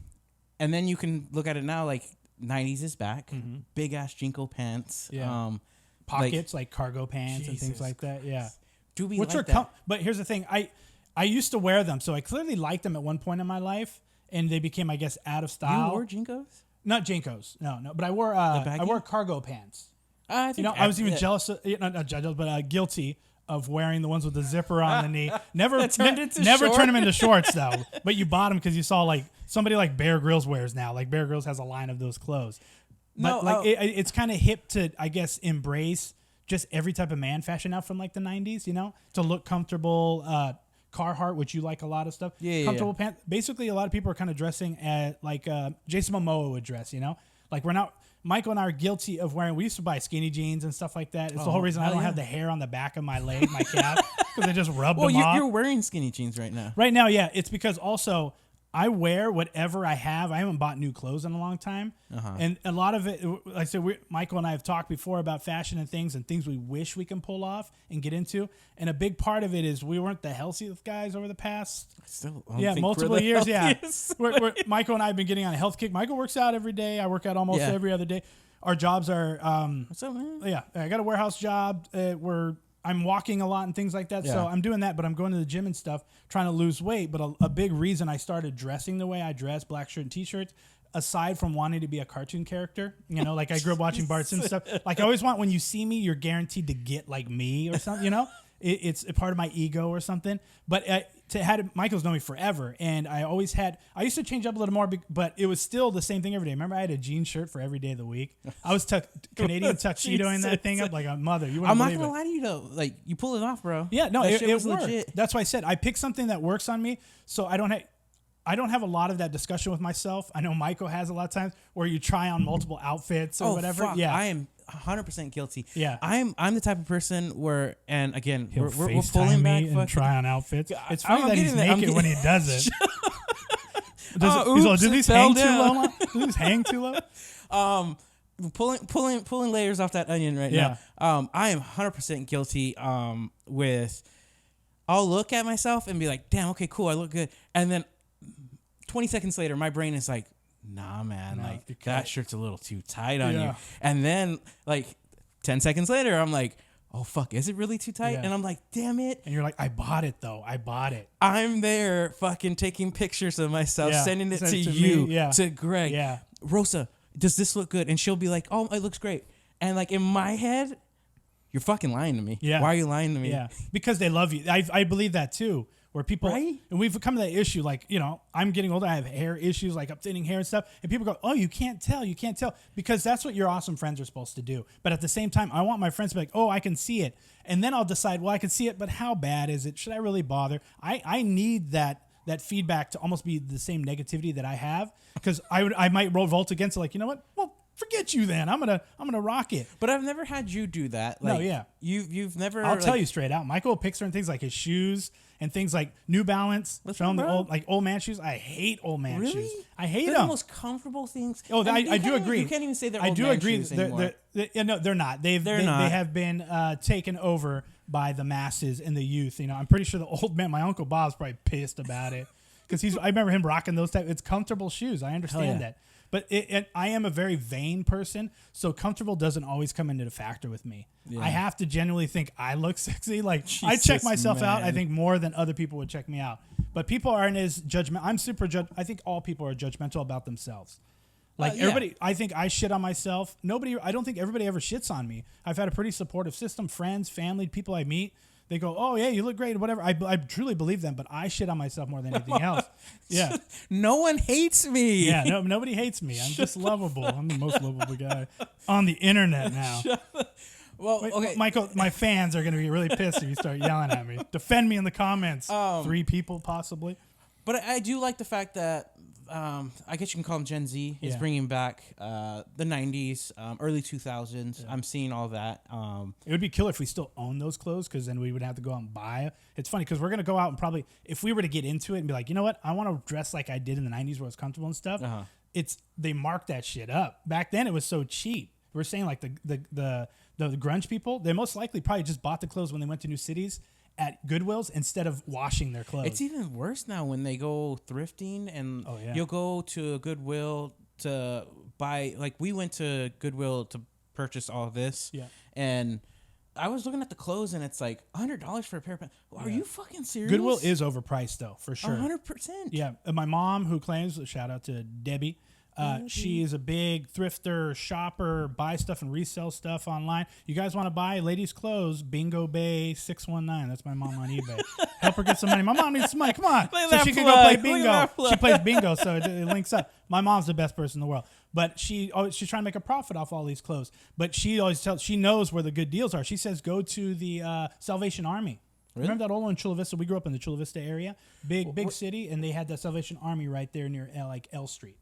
then you can look at it now like 90s is back, big ass Jinko pants, pockets like cargo pants and things like that. Yeah, do we which like are that? but here's the thing, I used to wear them, so I clearly liked them at one point in my life. And they became, I guess, out of style. You wore Jinkos? Not Jinkos, no. But I wore cargo pants. I think I was even jealous, not jealous, but guilty of wearing the ones with the zipper on the knee. Never turned them into shorts though. But you bought them because you saw like somebody like Bear Grylls wears now. Like Bear Grylls has a line of those clothes. But it's kind of hip to, I guess, embrace just every type of man fashion now from like the 90s. To look comfortable. Carhartt, which you like a lot of stuff. Comfortable pants. Basically, a lot of people are kind of dressing at like Jason Momoa would dress, Like Michael and I are guilty of wearing, we used to buy skinny jeans and stuff like that. It's the whole reason I don't have the hair on the back of my leg, my calf, because they just rub them off. You're wearing skinny jeans right now. Right now, yeah. It's because also I wear whatever I have. I haven't bought new clothes in a long time. And a lot of it, like I said, Michael and I have talked before about fashion and things we wish we can pull off and get into. And a big part of it is we weren't the healthiest guys over the past multiple years. We're Michael and I have been getting on a health kick. Michael works out every day. I work out almost every other day. Our jobs are, what's up, man? Yeah, I got a warehouse job. I'm walking a lot and things like that. So I'm doing that, but I'm going to the gym and stuff, trying to lose weight. But a big reason I started dressing the way I dress, black shirt and t-shirts, aside from wanting to be a cartoon character, like I grew up watching Bart Simpson stuff. Like I always want, when you see me, you're guaranteed to get like me or something, It's a part of my ego or something. But Michael's known me forever, and I used to change up a little more, but it was still the same thing every day. Remember, I had a jean shirt for every day of the week. I was Canadian tuxedoing that thing up like a mother. I'm not gonna lie to you though, like you pull it off, bro. Yeah, no, it was worked. legit. That's why I said I picked something that works on me, so I don't have a lot of that discussion with myself. I know Michael has a lot of times where you try on multiple outfits or whatever. Fuck. Yeah, I am 100% guilty. Yeah, I'm the type of person where, and again, we're pulling back and try on outfits. It's funny that he's naked when he does it. Do these hang too low? Do these hang too low? Pulling layers off that onion right now. I am 100% guilty. I'll look at myself and be like, damn, okay, cool, I look good, and then 20 seconds later, my brain is like, nah, man, like that shirt's a little too tight on you. And then like 10 seconds later, I'm like, oh fuck, is it really too tight? Yeah. And I'm like, damn it. And you're like, I bought it though. I bought it. I'm there fucking taking pictures of myself, sending it to you, to Greg. Yeah. Rosa, does this look good? And she'll be like, oh, it looks great. And like in my head, you're fucking lying to me. Yeah. Why are you lying to me? Yeah. Because they love you. I believe that too. Where people, right? And we've come to that issue, like, I'm getting older, I have hair issues, like I'm thinning hair and stuff, and people go, oh, you can't tell, because that's what your awesome friends are supposed to do. But at the same time, I want my friends to be like, oh, I can see it. And then I'll decide, well, I can see it, but how bad is it? Should I really bother? I need that feedback to almost be the same negativity that I have, because I might revolt against it, like, you know what? Well, forget you then. I'm gonna rock it. But I've never had you do that. Like, no, yeah. You've never. I'll tell you straight out. Michael picks certain things like his shoes and things like New Balance. Shown the old man shoes. I hate old man shoes. I hate they're them. the most comfortable things. Oh, I do agree. You can't even say they're I old do man agree. shoes anymore. No, they're not. They not. have been taken over by the masses and the youth. I'm pretty sure the old man, my Uncle Bob's probably pissed about it because I remember him rocking those type. It's comfortable shoes. I understand that. But I am a very vain person, so comfortable doesn't always come into the factor with me. Yeah. I have to genuinely think I look sexy. Like, Jesus, I check myself out, I think, more than other people would check me out. But people aren't as judgmental. I think all people are judgmental about themselves. Like everybody, I think I shit on myself. I don't think everybody ever shits on me. I've had a pretty supportive system, friends, family, people I meet. They go, oh, yeah, you look great, whatever. I truly believe them, but I shit on myself more than anything else. Yeah. No one hates me. Yeah, nobody hates me. I'm just lovable. I'm the most lovable guy on the internet now. Well, Wait, okay. Michael, my fans are going to be really pissed if you start yelling at me. Defend me in the comments. 3 people, possibly. But I do like the fact that I guess you can call them Gen Z is bringing back the 90s, early 2000s. Yeah. I'm seeing all that. It would be killer if we still own those clothes because then we would have to go out and buy. It's funny because we're going to go out and probably, if we were to get into it and be like, you know what, I want to dress like I did in the 90s where I was comfortable and stuff. They marked that shit up. Back then it was so cheap. We're saying like the grunge people, they most likely probably just bought the clothes when they went to new cities at Goodwill's instead of washing their clothes. It's even worse now when they go thrifting and you'll go to Goodwill to buy, like we went to Goodwill to purchase all of this. Yeah. And I was looking at the clothes and it's like $100 for a pair of pants. Are you fucking serious? Goodwill is overpriced though, for sure. 100%. Yeah. And my mom, who claims, shout out to Debbie, she is a big thrifter, shopper, buy stuff and resell stuff online. You guys want to buy ladies' clothes? Bingo Bay 619. That's my mom on eBay. Help her get some money. My mom needs some money. Come on. So she can go play bingo. She plays bingo, so it links up. My mom's the best person in the world. But she's trying to make a profit off all these clothes. But she always she knows where the good deals are. She says go to the Salvation Army. Really? Remember that old one in Chula Vista? We grew up in the Chula Vista area. Big city, and they had the Salvation Army right there near L Street.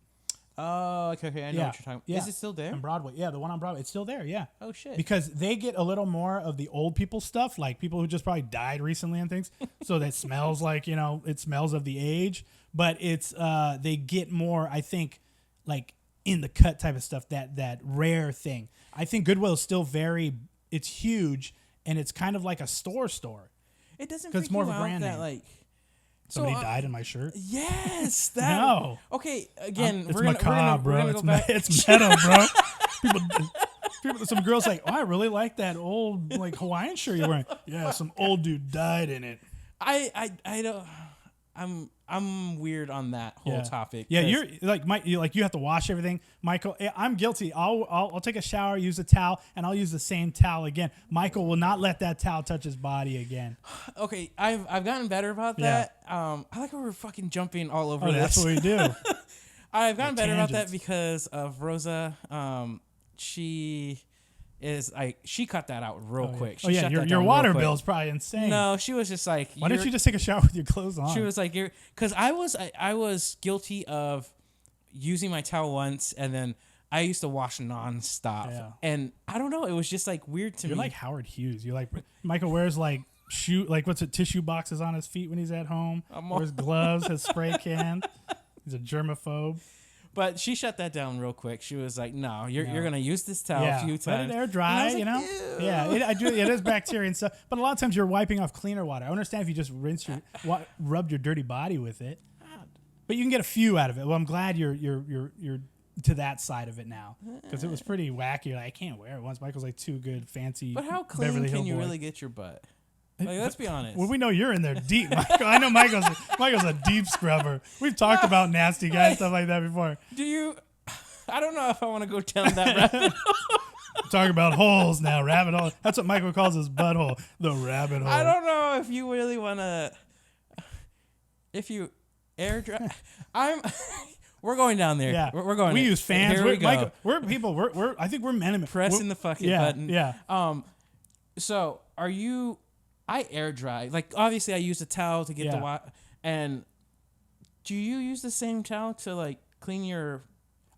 Oh, okay. I know what you're talking about. Yeah. Is it still there? On Broadway. Yeah, the one on Broadway. It's still there, yeah. Oh, shit. Because they get a little more of the old people stuff, like people who just probably died recently and things. So that smells like, it smells of the age. But it's, they get more, I think, like in the cut type of stuff, that rare thing. I think Goodwill is still it's huge, and it's kind of like a store. It doesn't freak you out that, like... Somebody died in my shirt? Yes. That. No. Okay, again, it's macabre, bro. It's meta, bro. People, some girls like, oh, I really like that old like Hawaiian shirt you're wearing. Yeah, some old dude died in it. I don't... I'm weird on that whole topic. Yeah, you're like you have to wash everything, Michael. I'm guilty. I'll take a shower, use a towel, and I'll use the same towel again. Michael will not let that towel touch his body again. Okay, I've gotten better about that. I like how we're fucking jumping all over this. That's what we do. I've gotten better about that because of Rosa. She cut that out real quick. She shut that your down water real quick. bill is probably insane. No, she was just like, why didn't you just take a shower with your clothes on? She was like, because I was guilty of using my towel once and then I used to wash nonstop. Yeah. And I don't know, it was just like weird to me. You're like Howard Hughes. You're like Michael wears like tissue boxes on his feet when he's at home. Wears gloves, has spray can. He's a germaphobe. But she shut that down real quick. She was like, "No, you're gonna use this towel a few times. Let it air dry, like, Ew. Yeah, I do. It is bacteria and stuff. But a lot of times you're wiping off cleaner water. I understand if you just rubbed your dirty body with it, but you can get a few out of it. Well, I'm glad you're to that side of it now because it was pretty wacky. Like, I can't wear it once. Michael's like too good, fancy. But how clean Beverly can you boy. really get your butt? Like, let's be honest. Well, we know you're in there deep, Michael. I know Michael's a deep scrubber. We've talked about nasty guys, stuff like that before. Do you? I don't know if I want to go down that rabbit hole. Talking about holes now, rabbit hole. That's what Michael calls his butthole, the rabbit hole. I don't know if you really want to. If you air dry, we're going down there. Yeah, we're going. We use fans. Here we go. Michael, we're people. I think we're men. Pressing the fucking button. Yeah. So are you? I air dry. Like, obviously I use a towel to get the water. And do you use the same towel to like clean your?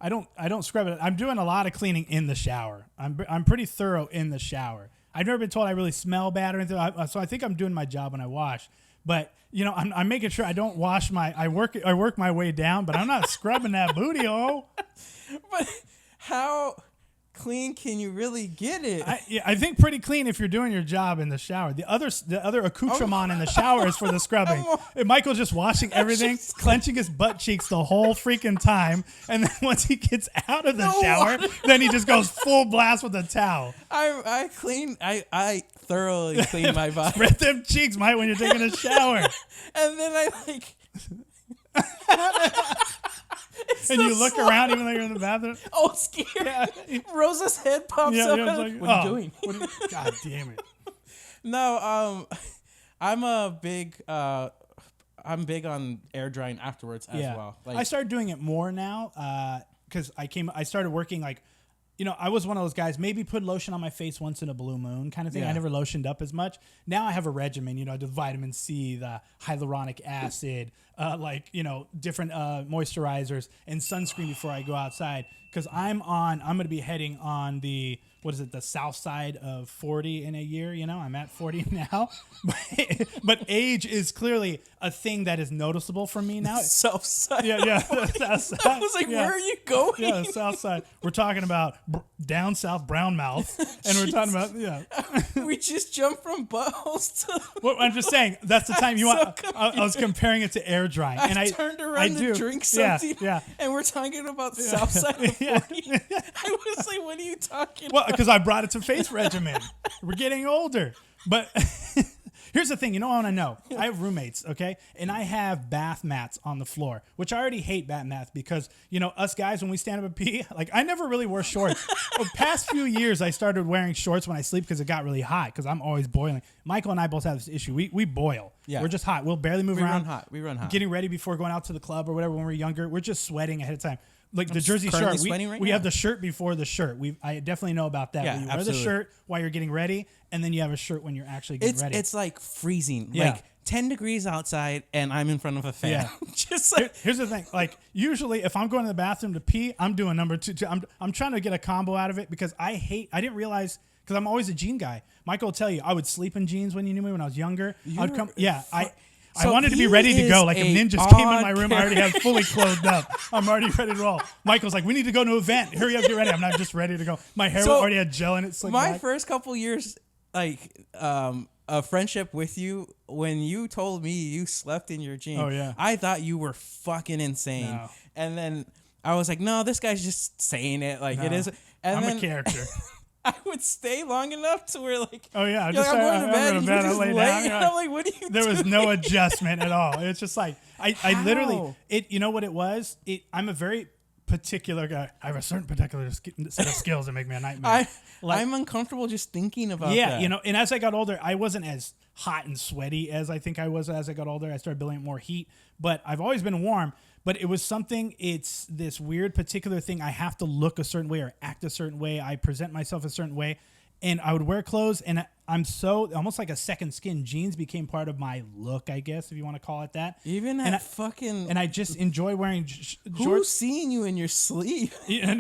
I don't scrub it. I'm doing a lot of cleaning in the shower. I'm pretty thorough in the shower. I've never been told I really smell bad or anything. So I think I'm doing my job when I wash. But I'm making sure I don't wash I work my way down, but I'm not scrubbing that booty hole. But how clean can you really get it? I think pretty clean if you're doing your job in the shower. The other accoutrement in the shower is for the scrubbing. And Michael's just washing everything, clenching his butt cheeks the whole freaking time, and then once he gets out of the shower, then he just goes full blast with a towel. I thoroughly clean my body. Spread them cheeks, Mike, when you're taking a shower. And then I like. and you look around even though you're in the bathroom. Oh, scared. Yeah. Rosa's head pops up. Yeah, like, what are you doing? God damn it. No, I'm big on air drying afterwards as well. Like, I started doing it more now because I started working like, I was one of those guys, maybe put lotion on my face once in a blue moon kind of thing. I never lotioned up as much. Now I have a regimen, I do vitamin C, the hyaluronic acid, different moisturizers and sunscreen before I go outside. Because I'm going to be heading on the south side of 40 in a year. I'm at 40 now. But age is clearly a thing that is noticeable for me now. South side. Yeah. South side. I was like, where are you going? Yeah, the south side. We're talking about down south brown mouth. And we're talking about, We just jumped from buttholes to... Well, I'm just saying, that's the time you want... I was comparing it to air drying. I turned around to drink something. Yeah. And we're talking about south side of 40. I was like, what are you talking about? Because I brought it to face regimen. We're getting older. But here's the thing. I want to know. I have roommates, okay? And I have bath mats on the floor, which I already hate bath mats because, us guys, when we stand up and pee, like I never really wore shorts. The past few years, I started wearing shorts when I sleep because it got really hot because I'm always boiling. Michael and I both have this issue. We boil. Yeah. We're just hot. We'll barely move around. We run hot. Getting ready before going out to the club or whatever when we're younger. We're just sweating ahead of time. Like the jersey shirt, we have the shirt before the shirt. I definitely know about that. Yeah, you wear the shirt while you're getting ready, and then you have a shirt when you're actually getting ready. It's like freezing, like 10 degrees outside, and I'm in front of a fan. Yeah. Just like here's the thing. Like usually, if I'm going to the bathroom to pee, I'm doing number two. I'm trying to get a combo out of it because I didn't realize because I'm always a jean guy. Michael will tell you I would sleep in jeans when you knew me when I was younger. I wanted to be ready to go. Like if ninjas came in my room, I already have fully clothed up. I'm already ready to roll. Michael's like, we need to go to an event. Hurry up, get ready. I'm not just ready to go. My hair already had gel in it. My first couple years, a friendship with you, when you told me you slept in your jeans, I thought you were fucking insane. No. And then I was like, no, this guy's just saying it like it is. And I'm a character. I would stay long enough to where like, I'm going to bed. I lay down. I'm like, what are you There doing? was no adjustment at all. It's just like, I literally, you know what it was? I'm a very particular guy. I have a certain particular set of skills that make me a nightmare. I'm uncomfortable just thinking about that. And as I got older, I wasn't as hot and sweaty as I think I was as I got older. I started building more heat, but I've always been warm. But it was it's this weird particular thing. I have to look a certain way or act a certain way. I present myself a certain way. And I would wear clothes, and I'm so almost like a second skin. Jeans became part of my look, I guess, if you want to call it that. Even at fucking... And I just enjoy wearing shorts. Who's seeing you in your sleep? No,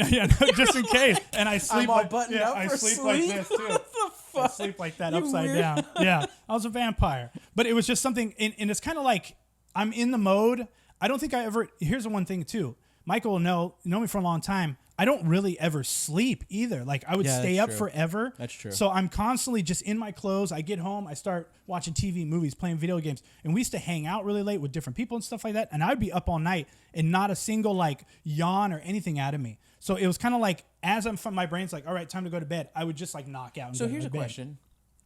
just in case. And I sleep I'm all buttoned up I for sleep sleep. Like this, too. What the fuck? I sleep like that upside down. Yeah, I was a vampire. But it was just something, and it's kind of like I'm in the mode. I don't think I ever... Here's the one thing, too. Michael will know me for a long time. I don't really ever sleep either. Like I would stay up forever. That's true. So I'm constantly just in my clothes. I get home, I start watching TV, movies, playing video games. And we used to hang out really late with different people and stuff like that. And I'd be up all night and not a single like yawn or anything out of me. So it was kind of like as I'm from my brain's like, all right, time to go to bed. I would just like knock out. And so here's a question.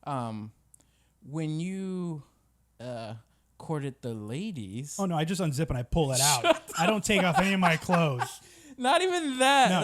When you courted the ladies. Oh no, I just unzip and I pull it out. I don't take off any of my clothes. Not even that.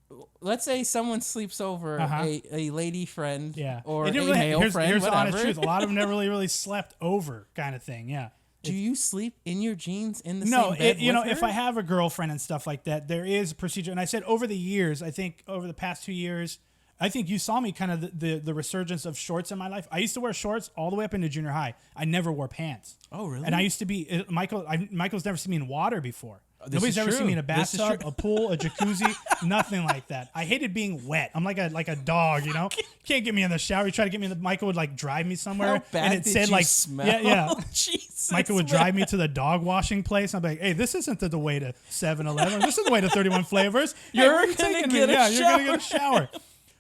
No. Let's say someone sleeps over a lady friend or a really, male friend. Here's whatever. the honest truth. A lot of them never really slept over kind of thing. Yeah. Do you sleep in your jeans in the same bed with her? If I have a girlfriend and stuff like that, there is a procedure. And I said over the years, I think over the past 2 years, I think you saw me kind of the resurgence of shorts in my life. I used to wear shorts all the way up into junior high. I never wore pants. Oh, really? And I used to be Michael's never seen me in water before. Nobody's ever seen me in a bathtub, a pool, a jacuzzi, nothing like that. I hated being wet. I'm like a dog, you know. Can't get me in the shower. You try to get me in the... Michael would like drive me somewhere, How bad and it did said you like, smell? yeah. Jesus, Michael would drive me to the dog washing place. I'm like, hey, this isn't the way to 7-Eleven. This is the way to 31 Flavors. You're gonna get a shower.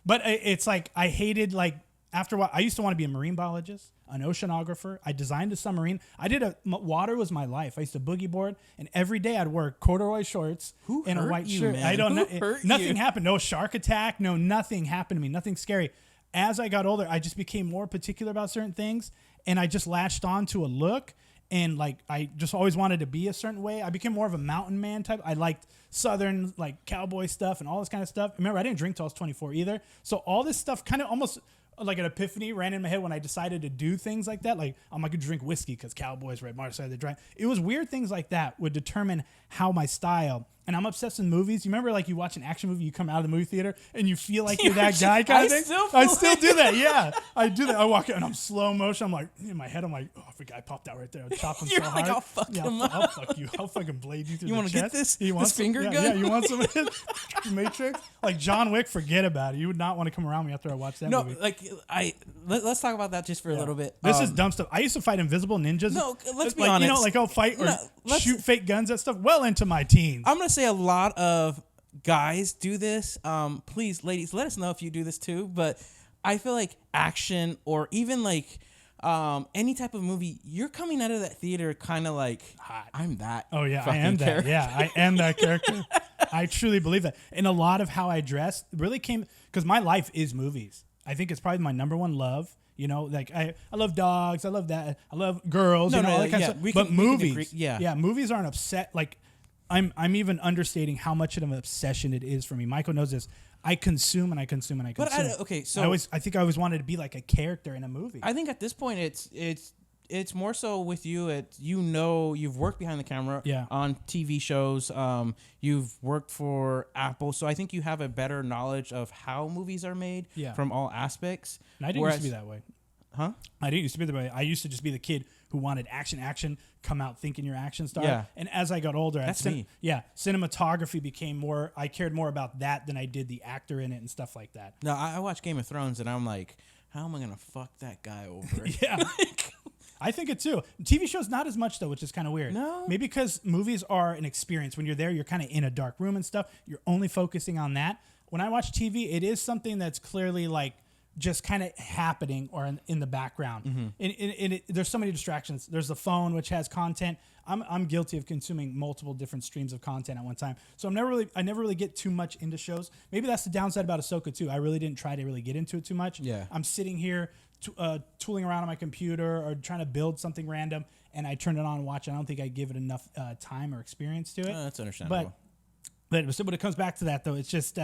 But it's like I hated like after a while. I used to want to be a marine biologist, an oceanographer. I designed a submarine. Water was my life. I used to boogie board, and every day I'd wear corduroy shorts and a white shirt. Man? I don't know. Nothing you? happened. No shark attack. No, nothing happened to me. Nothing scary. As I got older, I just became more particular about certain things, and I just latched on to a look. And like, I just always wanted to be a certain way. I became more of a mountain man type. I liked Southern, like cowboy stuff and all this kind of stuff. Remember, I didn't drink till I was 24 either. So all this stuff kind of almost like an epiphany ran in my head when I decided to do things like that. Like, I'm not going to drink whiskey because cowboys were at Marseille, they drank. It was weird things like that would determine how my style. And I'm obsessed with movies. You remember, like, you watch an action movie, you come out of the movie theater, and you feel like you're that guy kind of thing? I still do that, yeah. I do that. I walk out, and I'm slow motion. I'm like, in my head, I'm like, oh, if a guy popped out right there, I'll chop him so hard. I'll fuck him up. I'll fuck you. I'll fucking blade you through the chest. You want to get this finger gun? Yeah, you want some of this? Matrix? Like, John Wick, forget about it. You would not want to come around me after I watch that movie. No, like, let's talk about that just for a little bit. This is dumb stuff. I used to fight invisible ninjas. No, let's be honest. You know, like I'll fight or shoot fake guns at stuff well into my teens. I'm going to say a lot of guys do this. Please, ladies, let us know if you do this too. But I feel like action or even like any type of movie, you're coming out of that theater kind of like, hot. I'm that. Oh, yeah, I am that. Yeah, I am that character. I truly believe that. And a lot of how I dress really came because my life is movies. I think it's probably my number one love. You know, like I love dogs. I love that. I love girls. All that kind of stuff. But movies, movies aren't upset. Like I'm even understating how much of an obsession it is for me. Michael knows this. I consume and I consume and I consume. But so I think I always wanted to be like a character in a movie. I think at this point it's more so with you. You've worked behind the camera on TV shows. You've worked for Apple, so I think you have a better knowledge of how movies are made from all aspects. And I didn't used to be that way. Huh? I didn't used to be that way. I used to just be the kid who wanted action, come out thinking you're action star. Yeah. And as I got older, that's me. Yeah, cinematography became more. I cared more about that than I did the actor in it and stuff like that. No, I watch Game of Thrones and I'm like, how am I gonna fuck that guy over? Yeah. I think it too. TV shows not as much though, which is kind of weird. No, maybe because movies are an experience. When you're there, you're kind of in a dark room and stuff. You're only focusing on that. When I watch TV, it is something that's clearly like just kind of happening or in the background. Mm-hmm. And there's so many distractions. There's the phone, which has content. I'm guilty of consuming multiple different streams of content at one time. So I never really get too much into shows. Maybe that's the downside about Ahsoka too. I really didn't try to really get into it too much. Yeah. I'm sitting here tooling around on my computer or trying to build something random, and I turn it on and watch it. I don't think I give it enough time or experience to it. That's understandable. But when it comes back to that, though, it's just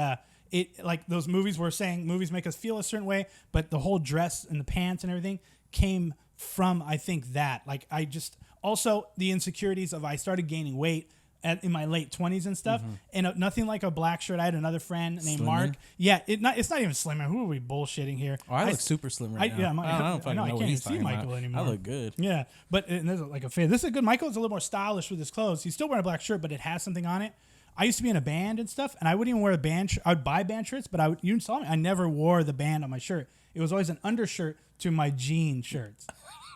it like those movies we're saying movies make us feel a certain way, but the whole dress and the pants and everything came from, I think, that. Like I just also the insecurities of I started gaining weight in my late 20s and stuff, and nothing like a black shirt. I had another friend named Mark. Yeah, it's not even slimmer. Who are we bullshitting here? Oh, I look super slim right now. Yeah, I don't know what he's see Michael about. Anymore. I look good. Yeah, but there's like a fan. This is a good. Michael's a little more stylish with his clothes. He's still wearing a black shirt, but it has something on it. I used to be in a band and stuff, and I wouldn't even wear a band shirt. I would buy band shirts, but you saw me. I never wore the band on my shirt. It was always an undershirt to my jean shirts.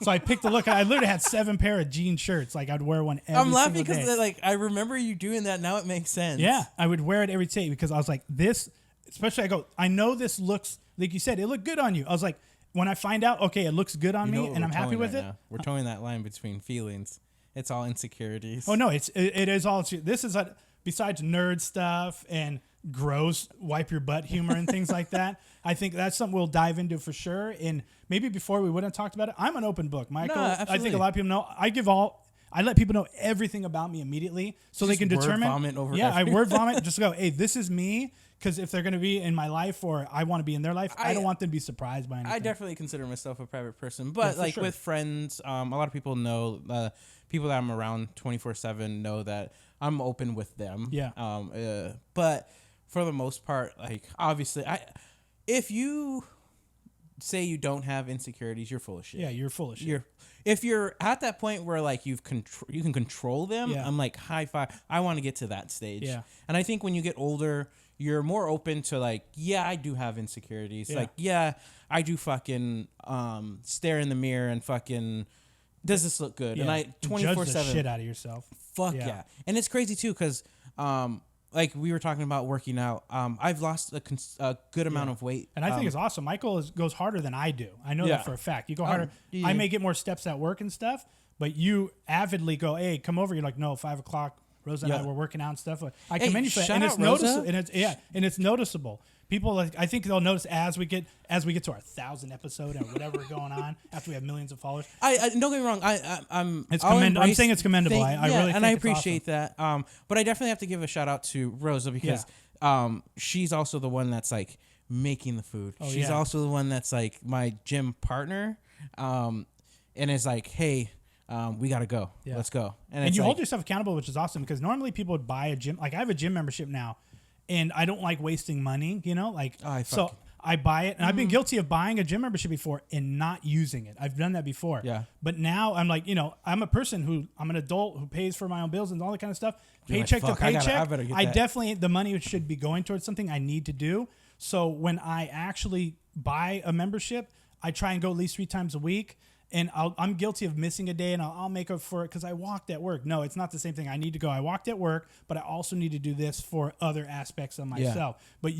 So I picked a look. I literally had 7 pair of jean shirts. Like I'd wear one every single day. I'm laughing because like I remember you doing that. Now it makes sense. Yeah, I would wear it every day because I was like, this. Especially I know this looks like you said. It looked good on you. I was like, when I find out, okay, it looks good on me, and I'm happy with it. We're towing that line between feelings. It's all insecurities. Oh no, it is all. This is besides nerd stuff and gross wipe your butt humor and things like that. I think that's something we'll dive into for sure. And maybe before we wouldn't have talked about it. I'm an open book, Michael. No, I think a lot of people know. I let people know everything about me immediately so they can determine. Vomit over I word vomit. Just go, hey, this is me. Because if they're going to be in my life or I want to be in their life, I don't want them to be surprised by anything. I definitely consider myself a private person. But with friends, a lot of people know, people that I'm around 24/7 know that I'm open with them. Yeah. But for the most part, like obviously, if you say you don't have insecurities, you're full of shit. Yeah, you're full of shit. If you're at that point where like you can control them, I'm like high five. I want to get to that stage. Yeah. And I think when you get older, you're more open to like, yeah, I do have insecurities. Yeah. Like, yeah, I do fucking stare in the mirror and fucking, does this look good? Yeah. And I 24/7 judge the shit out of yourself. Fuck yeah. And it's crazy too because like we were talking about working out. I've lost a good amount of weight. And I think it's awesome. Michael goes harder than I do. I know that for a fact. You go harder. I may get more steps at work and stuff, but you avidly go, hey, come over. You're like, no, 5 o'clock. Rosa and I were working out and stuff. I commend you for that. And it's noticeable. And it's noticeable People, like, I think they'll notice as we get to our 1,000th episode or whatever going on after we have millions of followers. I don't get me wrong. I'm saying it's commendable. I really think I it's appreciate awesome. that. But I definitely have to give a shout out to Rosa because she's also the one that's like making the food. She's also the one that's like my gym partner, and is like, hey. We gotta go. Yeah. Let's go. And you hold yourself accountable, which is awesome because normally people would buy a gym. Like I have a gym membership now, and I don't like wasting money. You know, like so I buy it, and I've been guilty of buying a gym membership before and not using it. I've done that before. Yeah. But now I'm like, I'm a person I'm an adult who pays for my own bills and all that kind of stuff. Paycheck to paycheck. I definitely the money should be going towards something I need to do. So when I actually buy a membership, I try and go at least 3 times a week. And I'm guilty of missing a day, and I'll make up for it because I walked at work. No, it's not the same thing. I need to go. I walked at work, but I also need to do this for other aspects of myself. Yeah. But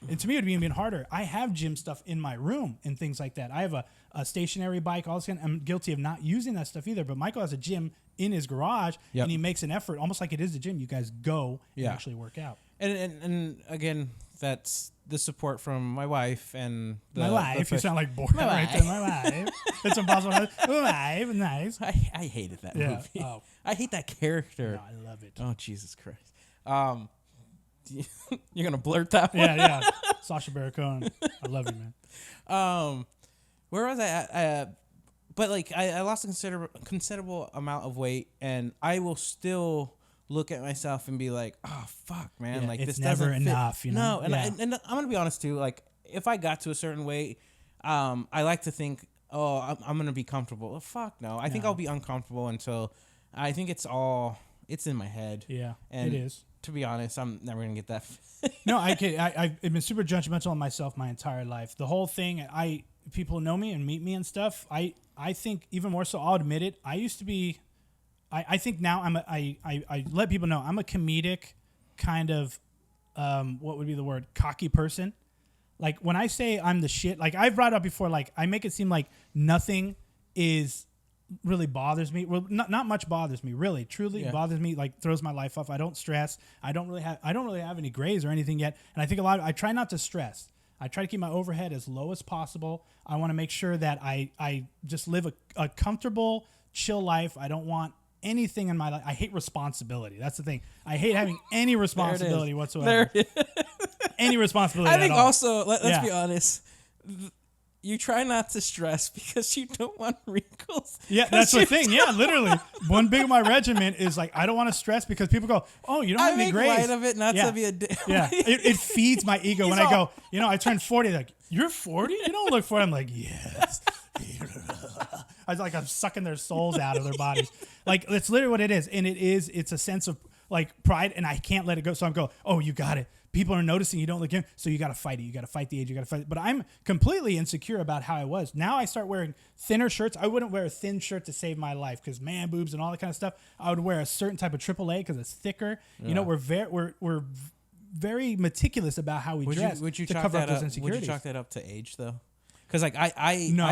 and to me, it would be even harder. I have gym stuff in my room and things like that. I have a stationary bike. All this kind. I'm guilty of not using that stuff either. But Michael has a gym in his garage, and he makes an effort, almost like it is the gym. You guys go and actually work out. And again, that's the support from my wife and my wife. You sound like bored right there. My wife. It's impossible. My wife, nice. I hated that movie. Oh. I hate that character. No, I love it. Oh, Jesus Christ. You're gonna blurt that one? Yeah. Sacha Baron Cohen. I love you, man. Where was I at? But like, I lost a considerable amount of weight, and I will still look at myself and be like, oh fuck, man, like it's this never doesn't enough, fit. No, and I'm gonna be honest too. Like, if I got to a certain weight, I like to think, oh, I'm gonna be comfortable. Well, fuck no, I think I'll be uncomfortable until I think it's in my head. Yeah, and it is. To be honest, I'm never gonna get that. No, I've been super judgmental on myself my entire life. The whole thing, people know me and meet me and stuff. I think even more so, I'll admit it. I used to be. I think now I let people know I'm a comedic kind of what would be the word, cocky person. Like when I say I'm the shit, like I've brought up before, like I make it seem like nothing really bothers me. Well, not much bothers me, really, truly bothers me. Like throws my life off. I don't stress. I don't really have any grays or anything yet. And I think I try not to stress. I try to keep my overhead as low as possible. I want to make sure that I just live a comfortable, chill life. I don't want anything in my life. I hate responsibility. That's the thing. I hate having any responsibility whatsoever. Any responsibility. I think also, let's be honest. You try not to stress because you don't want wrinkles. Yeah, that's the thing. Yeah, literally. One big of my regimen is like, I don't want to stress because people go, oh, you don't have any grays. I make light of it not to be a dick. Yeah, it feeds my ego when I go, I turned 40. Like, you're 40? You don't look 40. I'm like, yes. I'm sucking their souls out of their bodies. Like, that's literally what it is. And it's a sense of like pride, and I can't let it go. So I'm going, oh, you got it. People are noticing you don't look young, so you got to fight it. You got to fight the age. You got to fight it. But I'm completely insecure about how I was. Now I start wearing thinner shirts. I wouldn't wear a thin shirt to save my life because man boobs and all that kind of stuff. I would wear a certain type of AAA because it's thicker. Yeah. We're very meticulous about how we dress to cover up those insecurities. Would you chalk that up to age though? Because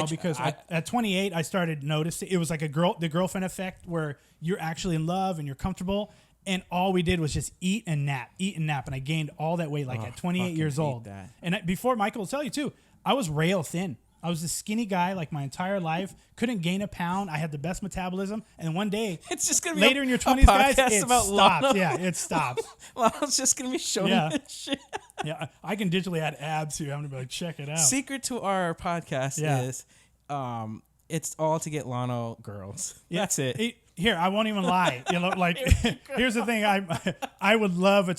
because at 28 I started noticing it was like the girlfriend effect where you're actually in love and you're comfortable. And all we did was just eat and nap. And I gained all that weight at 28 years old. That. And before, Michael will tell you too, I was rail thin. I was a skinny guy like my entire life. Couldn't gain a pound. I had the best metabolism. And one day, it's just gonna be later in your 20s, guys, it stops. Lano. Yeah, it stops. Lano's just gonna be showing this shit. Yeah, I can digitally add abs too. I'm gonna be like, check it out. Secret to our podcast is, it's all to get Lano girls. Yeah. That's it. Here, I won't even lie. Here's the thing. I would love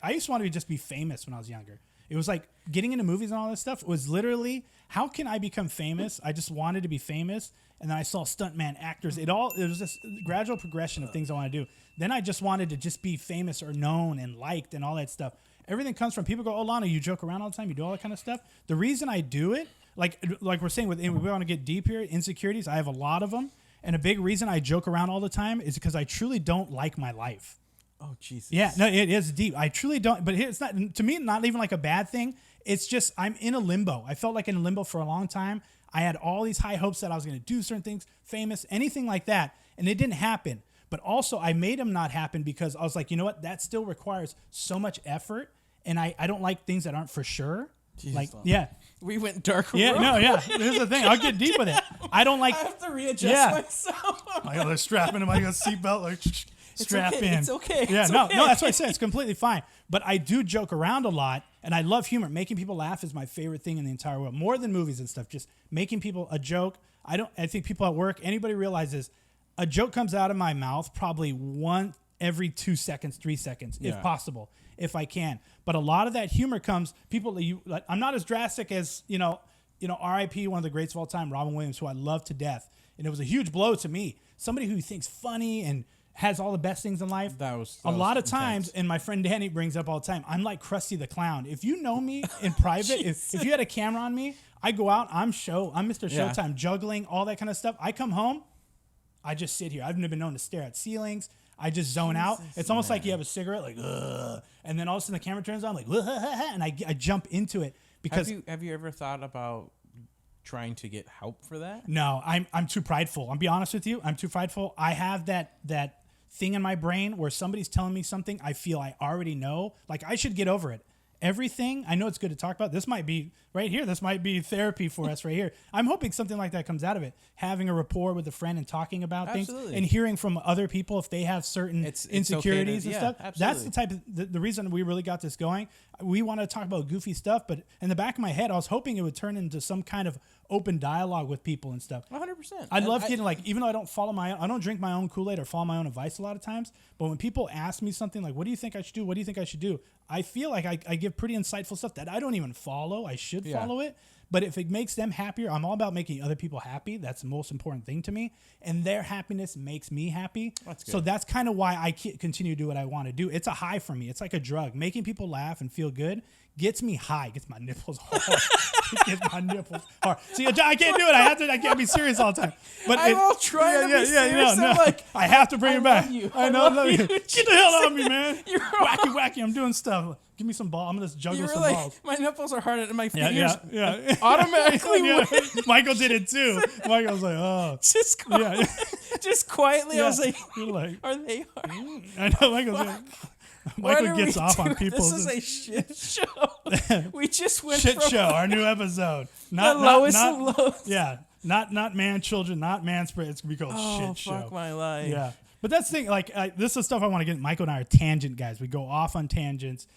I used to want to just be famous when I was younger. It was like getting into movies and all this stuff was literally, how can I become famous? I just wanted to be famous. And then I saw stuntman actors. It was this gradual progression of things I want to do. Then I just wanted to just be famous or known and liked and all that stuff. Everything comes from people go, oh, Lano, you joke around all the time. You do all that kind of stuff. The reason I do it, like we're saying, we want to get deep here, insecurities, I have a lot of them. And a big reason I joke around all the time is because I truly don't like my life. Oh, Jesus. Yeah, no, it is deep. I truly don't. But it's not, to me, not even like a bad thing. It's just I'm in a limbo. I felt like in a limbo for a long time. I had all these high hopes that I was going to do certain things, famous, anything like that. And it didn't happen. But also I made them not happen because I was like, you know what? That still requires so much effort. and I don't like things that aren't for sure. Jesus, like, Lord. yeah. We went dark. Yeah, no, yeah. Here's the thing. I'll get deep with it. I don't like. I have to readjust myself. I got to strap in. I got a seatbelt. Like, strap in. It's okay. Yeah, it's no, okay. no. That's what I said. It's completely fine. But I do joke around a lot, and I love humor. Making people laugh is my favorite thing in the entire world, more than movies and stuff. Just making people a joke. I think people at work, anybody realizes a joke comes out of my mouth probably one every 2 seconds, 3 seconds, if possible, if I can. But a lot of that humor comes I'm not as drastic as R.I.P. one of the greats of all time, Robin Williams, who I love to death, and it was a huge blow to me. Somebody who thinks funny and has all the best things in life. That was a lot of intense. Times, and my friend Danny brings up all the time, I'm like Krusty the Clown. If you know me in private, if you had a camera on me, I go out, I'm Mr. Showtime, juggling, all that kind of stuff. I come home, I just sit here. I've never been known to stare at ceilings. I just zone out. It's almost like you have a cigarette, like, ugh, and then all of a sudden the camera turns on, like, and I jump into it. Because have you ever thought about trying to get help for that? No, I'm too prideful. I'll be honest with you. I'm too prideful. I have that thing in my brain where somebody's telling me something I feel I already know. Like, I should get over it. Everything, I know it's good to talk about. This might be right here. This might be therapy for us right here. I'm hoping something like that comes out of it. Having a rapport with a friend and talking about things and hearing from other people if they have certain insecurities and stuff. Absolutely. That's the type of the reason we really got this going. We want to talk about goofy stuff, but in the back of my head, I was hoping it would turn into some kind of open dialogue with people and stuff. 100%. I love getting even though I don't drink my own Kool-Aid or follow my own advice a lot of times, but when people ask me something like, what do you think I should do? What do you think I should do? I feel like I give pretty insightful stuff that I don't even follow. I should follow it. But if it makes them happier, I'm all about making other people happy. That's the most important thing to me. And their happiness makes me happy. That's good. So that's kind of why I continue to do what I want to do. It's a high for me. It's like a drug. Making people laugh and feel good gets me high. Gets my nipples hard. Gets my nipples hard. See, I can't do it. I can't be serious all the time. But I'm all trying to be serious. No. Like, I have to bring it back. I love you. Get the hell out of me, man. You're wacky. I'm doing stuff. Give me some ball. I'm going to juggle some balls. My nipples are hard and my fingers yeah. automatically Michael did it too. Michael was like, oh. Just quietly, I was like, you're like, are they hard? I know, Michael gets off on people. This is a shit show. We just went shit show, our new episode. Not lowest of lows. Yeah, not Manchildren, not Manspread. It's going to be called shit show. Oh, fuck my life. Yeah. But that's the thing, this is stuff I want to get. Michael and I are tangent guys. We go off on tangents.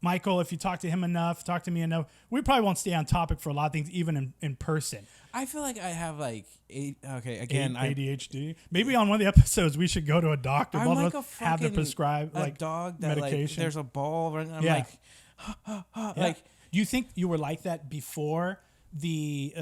Michael, if you talk to him enough, talk to me enough, we probably won't stay on topic for a lot of things, even in person. I feel like I have ADHD. Maybe on one of the episodes we should go to a doctor. I'm like have to prescribe a dog that medication. There's a ball and I'm like, do you think you were like that before the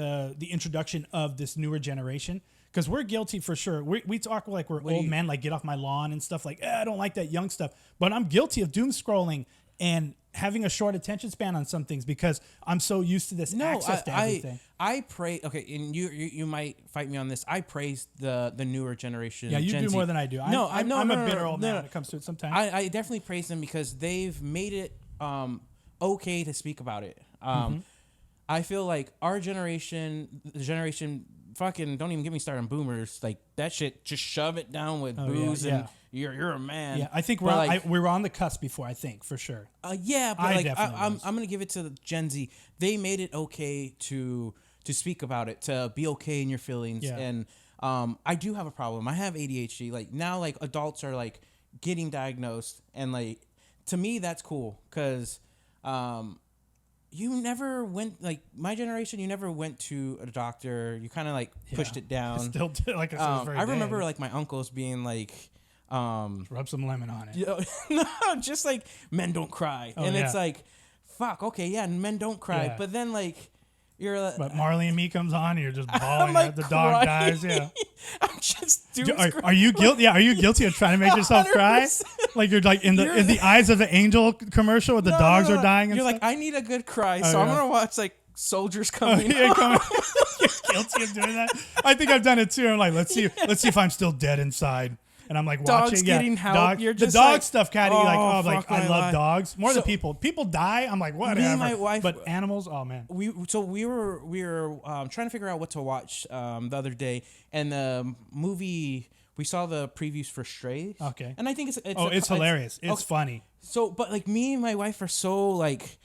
introduction of this newer generation? Because we're guilty for sure. We talk like we're old men, like get off my lawn and stuff like, I don't like that young stuff. But I'm guilty of doom scrolling and having a short attention span on some things because I'm so used to this access to everything. I pray. Okay, and you might fight me on this. I praise the newer generation. Yeah, you Gen do Z. more than I do. I'm a bitter old man when it comes to it sometimes. I definitely praise them because they've made it okay to speak about it. I feel like our generation, the generation, fucking don't even get me started on boomers. Like that shit, just shove it down with booze and you're a man. Yeah, I think we were on the cusp before. I think for sure. Yeah, but I'm gonna give it to the Gen Z. They made it okay to speak about it, to be okay in your feelings. Yeah. And I do have a problem. I have ADHD. Like now, like adults are like getting diagnosed, and like to me that's cool because you never went, like my generation, you never went to a doctor. You kind of like pushed it down. Still did, like I remember like my uncles being like, rub some lemon on it. No, just like men don't cry. It's like, fuck, okay, yeah, men don't cry. Yeah. But then like you're but Marley and Me comes on and you're just bawling like the dog dies. Yeah. I'm just are you guilty? Yeah, are you guilty of trying to make yourself 100%. Cry? Like you're like in the eyes of the angel commercial where the dogs are dying and you're stuff? Like, I need a good cry, so I'm gonna watch like soldiers coming. You're guilty of doing that? I think I've done it too. I'm like, let's see if I'm still dead inside. And I'm like dogs watching getting help. You're just the dog like, stuff, Caddy. I love dogs more than people. People die. I'm like whatever. Me and my wife, but animals, oh man. We were trying to figure out what to watch the other day, and the movie we saw the previews for Stray. Okay. And I think it's hilarious. It's funny. So, but like me and my wife are so like,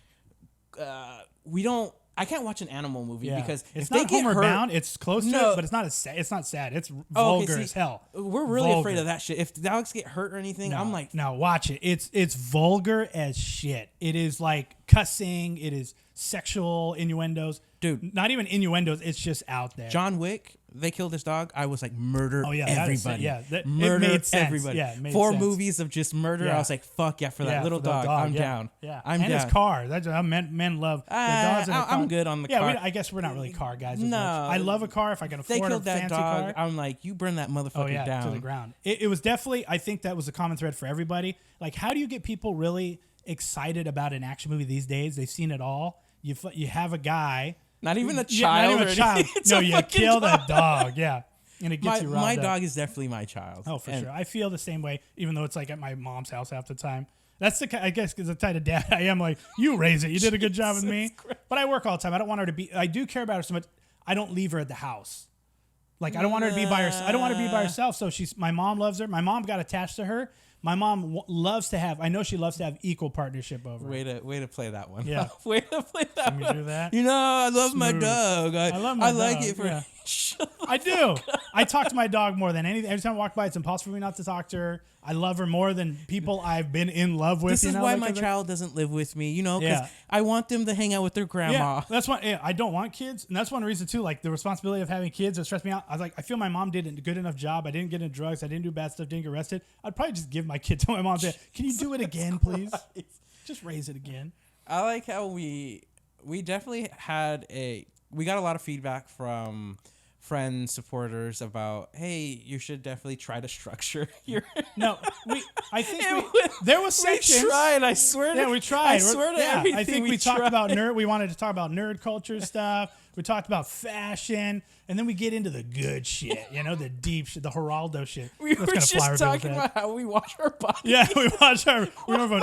I can't watch an animal movie because it's if not they get homeward hurt, bound. It's close to it, but it's not sad. It's not sad. It's vulgar as hell. We're really afraid of that shit. If dogs get hurt or anything, I'm like, no, watch it. It's vulgar as shit. It is like cussing. It is sexual innuendos, dude. Not even innuendos. It's just out there. John Wick. They killed his dog. I was like, murder everybody. Murder it made sense. Everybody. Yeah, it made 4 sense. movies of just murder. I was like, fuck yeah, for that little for dog. I'm down. Yeah, I'm and down. his car. That's men love dogs. I'm good on the car. I guess we're not really car guys. As no, much. I love a car if I can afford a fancy car. I'm like, you burn that motherfucker down to the ground. It was definitely. I think that was a common thread for everybody. Like, how do you get people really excited about an action movie these days? They've seen it all. You have a guy. Not even a child. Not even a child. No, you kill that dog. Yeah. And it gets you riled my up. dog is definitely my child. Oh, for sure. I feel the same way, even though it's like at my mom's house half the time. That's I guess because the type of dad I am. Like, you raise it. You did a good job with me. But I work all the time. I don't want her to be. I do care about her so much. I don't leave her at the house. Like, I don't want her to be by herself. I don't want her to be by herself. So my mom loves her. My mom got attached to her. My mom loves to have. I know she loves to have equal partnership over. Way to play that one. Yeah. Way to play that Can one. We do that? You know, I love my dog. I love my dog. like it for. Yeah. I do. I talk to my dog more than anything. Every time I walk by, it's impossible for me not to talk to her. I love her more than people I've been in love with. This is why my child doesn't live with me, because I want them to hang out with their grandma. Yeah, that's why I don't want kids. And that's one reason, too, like the responsibility of having kids that stressed me out. I was like, I feel my mom did a good enough job. I didn't get into drugs. I didn't do bad stuff. Didn't get arrested. I'd probably just give my kid to my mom and say, can you do it again, please? Just raise it again. I like how we definitely we got a lot of feedback from friends, supporters about, hey, you should definitely try to structure your. No, there was sections. We tried. I swear. Yeah, we tried. I swear to everything. I think we talked about nerd. We wanted to talk about nerd culture stuff. We talked about fashion, and then we get into the good shit. The deep shit, the Geraldo shit. We were just talking about how we wash our bodies. Yeah, we went from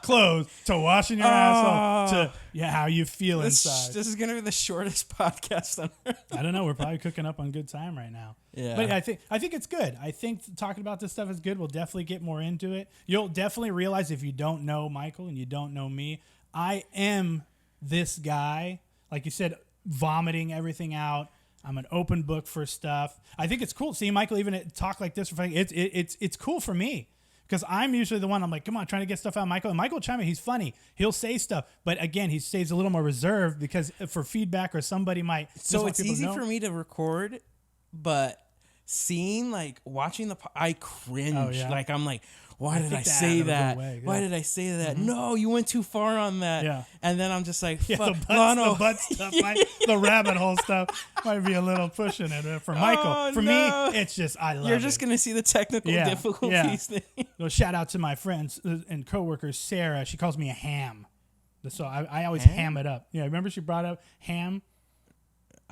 clothes to washing your asshole to how you feel inside. This is gonna be the shortest podcast on earth. I don't know. We're probably cooking up on good time right now. Yeah, but I think it's good. I think talking about this stuff is good. We'll definitely get more into it. You'll definitely realize if you don't know Michael and you don't know me, I am this guy. Like you said, vomiting everything out. I'm an open book for stuff. I think it's cool seeing Michael even talk like this. It's cool for me because I'm usually the one. I'm like, come on, trying to get stuff out of Michael. And Michael will chime in. He's funny. He'll say stuff, but again, he stays a little more reserved because for feedback or somebody might. So it's easy for me to record, but watching I cringe. Oh, yeah. Like I'm like, why did I say that? Why did I say that? Mm-hmm. No, you went too far on that. Yeah. And then I'm just like, fuck, the butt stuff, the rabbit hole stuff might be a little pushing it for Michael. For me, it's just, I love it. You're just going to see the technical difficulties thing. So shout out to my friends and coworkers, Sarah. She calls me a ham. So I always ham it up. Yeah, remember she brought up ham?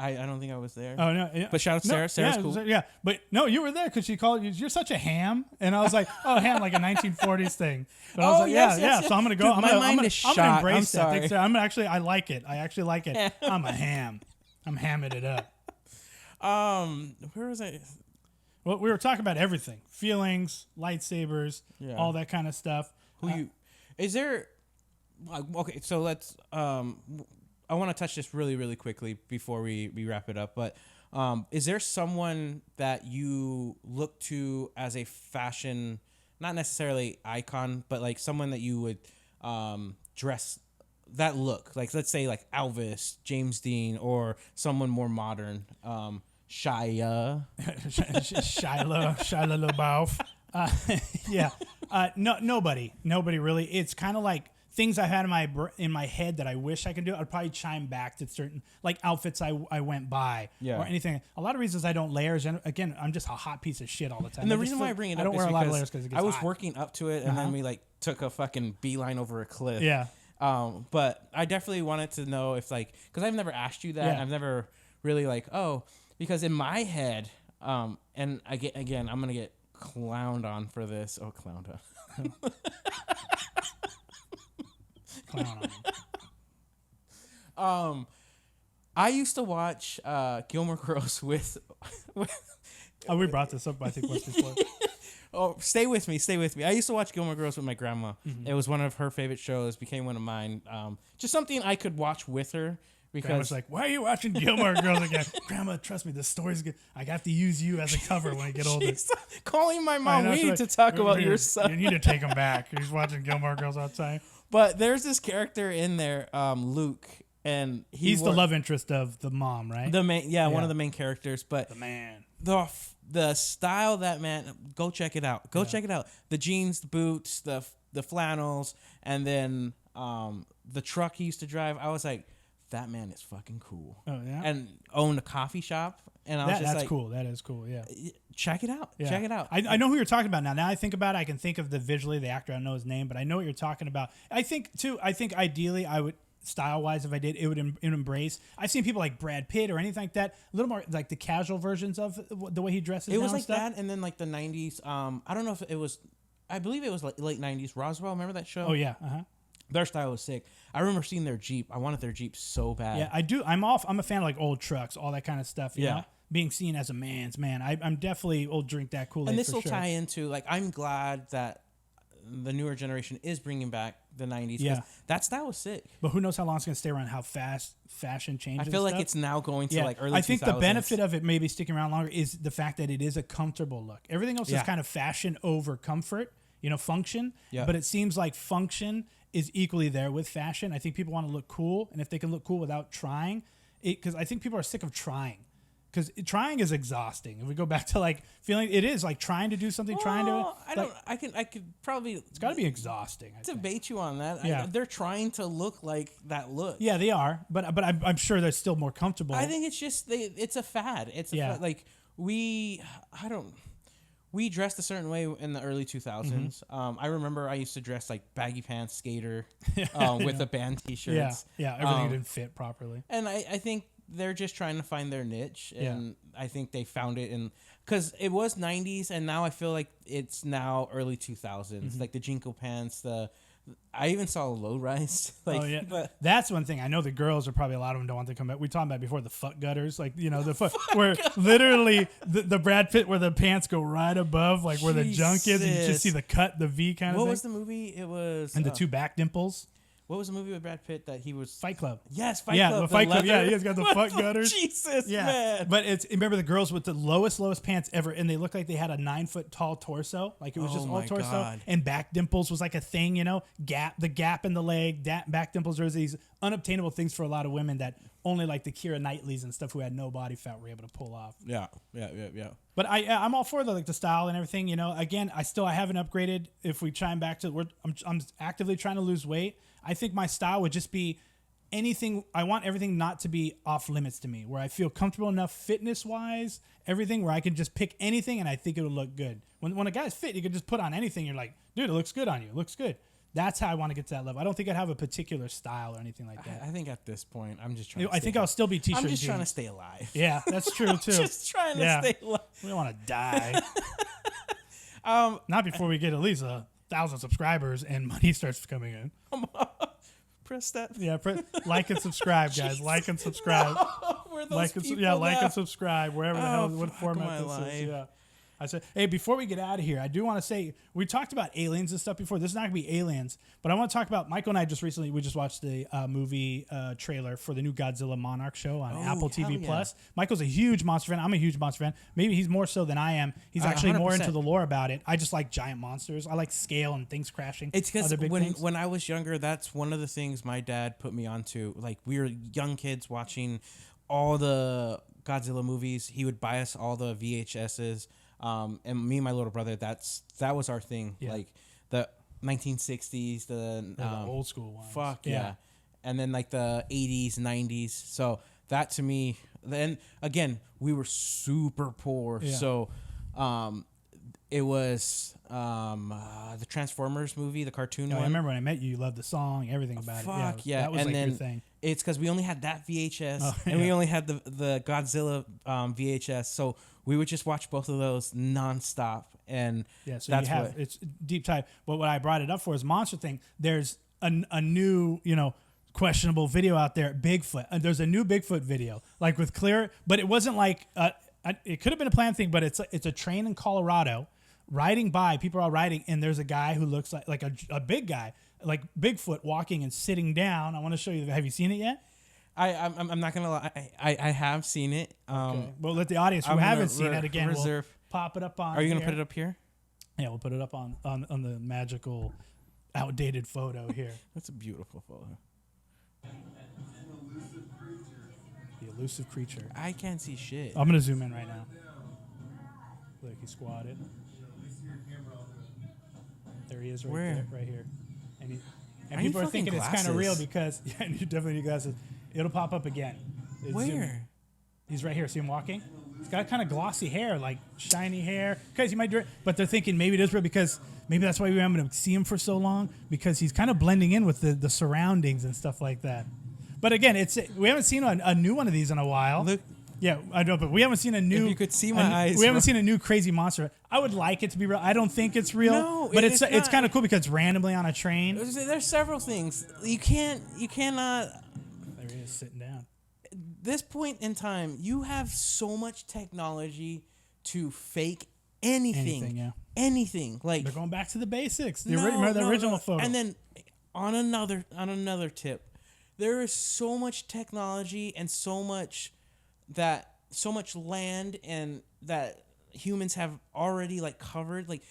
I don't think I was there. Oh, no. Yeah. But shout out to Sarah. Sarah's cool. Yeah. But no, you were there because she called you, you're such a ham. And I was like, oh, ham, like a 1940s thing. But I was like, yes. So I'm going to go. Dude, I'm going to embrace that. Thanks, Sarah. I like it. I actually like it. I'm a ham. I'm hamming it up. Where was I? Well, we were talking about everything. Feelings, lightsabers, all that kind of stuff. Is there, okay, so let's, I want to touch this really, really quickly before we wrap it up. But is there someone that you look to as a fashion, not necessarily icon, but like someone that you would dress that look? Like, let's say like Elvis, James Dean, or someone more modern, Shia. Shia LaBeouf. Nobody really. It's kind of like things I had in my head that I wish I could do. I'd probably chime back to certain like outfits I went by or anything. A lot of reasons I don't layers. And again, I'm just a hot piece of shit all the time. And the reason why I bring it up is because I was hot. working up to it, and then we like took a fucking beeline over a cliff. Yeah. But I definitely wanted to know if because I've never asked you that. Yeah. I've never really because in my head, and again, I'm gonna get clowned on for this. Oh, clowned on. I used to watch Gilmore Girls with Oh, we brought this up, I think, once before. Oh, stay with me. I used to watch Gilmore Girls with my grandma. It was one of her favorite shows. Became one of mine. Just something I could watch with her. Because Grandma's like, why are you watching Gilmore Girls again? Grandma, trust me, the story's good. I have to use you as a cover when I get older. She's calling my mom. We need to talk about your son. You need to take him back. He's watching Gilmore Girls all the time. But there's this character in there, Luke, and he's the love interest of the mom, right? The main, one of the main characters. But the man, the style that man, go check it out. Check it out. The jeans, the boots, the flannels, and then the truck he used to drive. I was like, that man is fucking cool. Oh yeah, and owned a coffee shop, and I was just that's like, cool. That is cool. Yeah, check it out. Yeah. Check it out. I know who you're talking about now. Now I think about it, I can think of the visually the actor. I don't know his name, but I know what you're talking about. I think ideally I would style wise, if I did, it would embrace. I've seen people like Brad Pitt or anything like that, a little more like the casual versions of the way he dresses. It was like that, and then like the '90s. I don't know if it was. I believe it was like late '90s. Roswell, remember that show? Oh yeah. Their style was sick. I remember seeing their Jeep. I wanted their Jeep so bad. Yeah, I do. I'm a fan of like old trucks, all that kind of stuff. You know? Being seen as a man's man. I'm definitely will drink that Kool-Aid. And this will tie into like, I'm glad that the newer generation is bringing back the 90s. Yeah, that style was sick. But who knows how long it's going to stay around? How fast fashion changes. I feel like it's now going to like early 2000s. I think the benefit of it maybe sticking around longer is the fact that it is a comfortable look. Everything else is kind of fashion over comfort. Function. Yeah. But it seems like function is equally there with fashion. I think people want to look cool, and if they can look cool without trying, because I think people are sick of trying. Because trying is exhausting. If we go back to like feeling, it is like trying to do something, I could probably. It's got to be exhausting. I debate you on that. Yeah. They're trying to look like that look. Yeah, they are, but I'm sure they're still more comfortable. I think it's just it's a fad. It's a fad. Like we dressed a certain way in the early 2000s. I remember I used to dress like baggy pants, skater, with the band T-shirts. Yeah, everything didn't fit properly. And I think they're just trying to find their niche, and I think they found it because it was 90s, and now I feel like it's now early 2000s. Like the Jinko pants, I even saw a low rise. But that's one thing. I know the girls are probably, a lot of them don't want to come back. We talked about before, the fuck gutters, like the foot where literally the Brad Pitt where the pants go right above, like where the junk is, and you just see the cut, the V kind of thing. What was the movie? It was and the two back dimples. What was the movie with Brad Pitt that he was? Fight Club. Yes, Fight Club. The Fight Club. Yeah, he's got the fuck gutters. Jesus, man. But remember the girls with the lowest pants ever, and they looked like they had a 9-foot tall torso, like it was just all torso. God. And back dimples was like a thing, the gap in the leg, back dimples are these unobtainable things for a lot of women that only like the Keira Knightleys and stuff who had no body fat were able to pull off. Yeah. But I'm all for the style and everything. Again, I haven't upgraded. If we chime back to I'm actively trying to lose weight. I think my style would just be anything. I want everything not to be off limits to me, where I feel comfortable enough fitness wise, everything where I can just pick anything and I think it would look good. When a guy's fit, you can just put on anything. You're like, dude, it looks good on you. It looks good. That's how I want to get to that level. I don't think I'd have a particular style or anything like that. I think at this point, I'm just trying. I think I'll still be t-shirt. I'm just jeans. trying to stay alive. Yeah, that's true too. Just trying to stay alive. We don't want to die. Not before we get at least 1,000 subscribers and money starts coming in. Press that. Yeah, like and subscribe, guys. Like and subscribe. We're those like and subscribe wherever the hell, what format this is. Yeah. I said, hey, before we get out of here, I do want to say, we talked about aliens and stuff before. This is not going to be aliens, but I want to talk about, Michael and I we just watched the movie trailer for the new Godzilla Monarch show on Apple TV Plus. Michael's a huge monster fan. I'm a huge monster fan. Maybe he's more so than I am. He's actually 100%. More into the lore about it. I just like giant monsters. I like scale and things crashing. It's because when I was younger, that's one of the things my dad put me onto. Like, we were young kids watching all the Godzilla movies. He would buy us all the VHSs. And me and my little brother, that was our thing. Yeah. Like the 1960s, the old school ones. Fuck yeah. And then like the 80s, 90s. So that to me, then again, we were super poor. Yeah. So it was the Transformers movie, the cartoon one. I remember when I met you loved the song, everything about it. Fuck yeah. That was and like then your thing. It's because we only had that VHS and we only had the Godzilla VHS. So we would just watch both of those nonstop. And so it's deep dive. But what I brought it up for is Monster Thing. There's a new, questionable video out there, Bigfoot. There's a new Bigfoot video, like with clear, but it wasn't like it could have been a planned thing, but it's a train in Colorado riding by. People are riding, and there's a guy who looks like a big guy, like Bigfoot, walking and sitting down. I want to show you. Have you seen it yet? I'm not gonna lie. I have seen it. Okay. Well, let the audience who haven't seen it again. We'll pop it up on. Are you gonna put it up here? Yeah, we'll put it up on the magical, outdated photo here. That's a beautiful photo. The elusive creature. I can't see shit. I'm gonna zoom in right now. Look, he squatted. There he is, right here. And people are thinking it's kind of real because you definitely need glasses. It'll pop up again. Where? He's right here. See him walking? He's got kind of glossy hair, like shiny hair. Because you might do it, but they're thinking maybe it is real because maybe that's why we haven't seen him for so long, because he's kind of blending in with the surroundings and stuff like that. But again, we haven't seen a new one of these in a while. Look. Yeah, I know, but we haven't seen a new. If you could see my eyes. We haven't seen a new crazy monster. I would like it to be real. I don't think it's real. No, but it's kind of cool because it's randomly on a train. There's several things you cannot. There he is sitting down. This point in time, you have so much technology to fake anything. Anything. Like they're going back to the basics. The original photo. And then on another tip, there is so much technology and so much land and that humans have already like covered. Like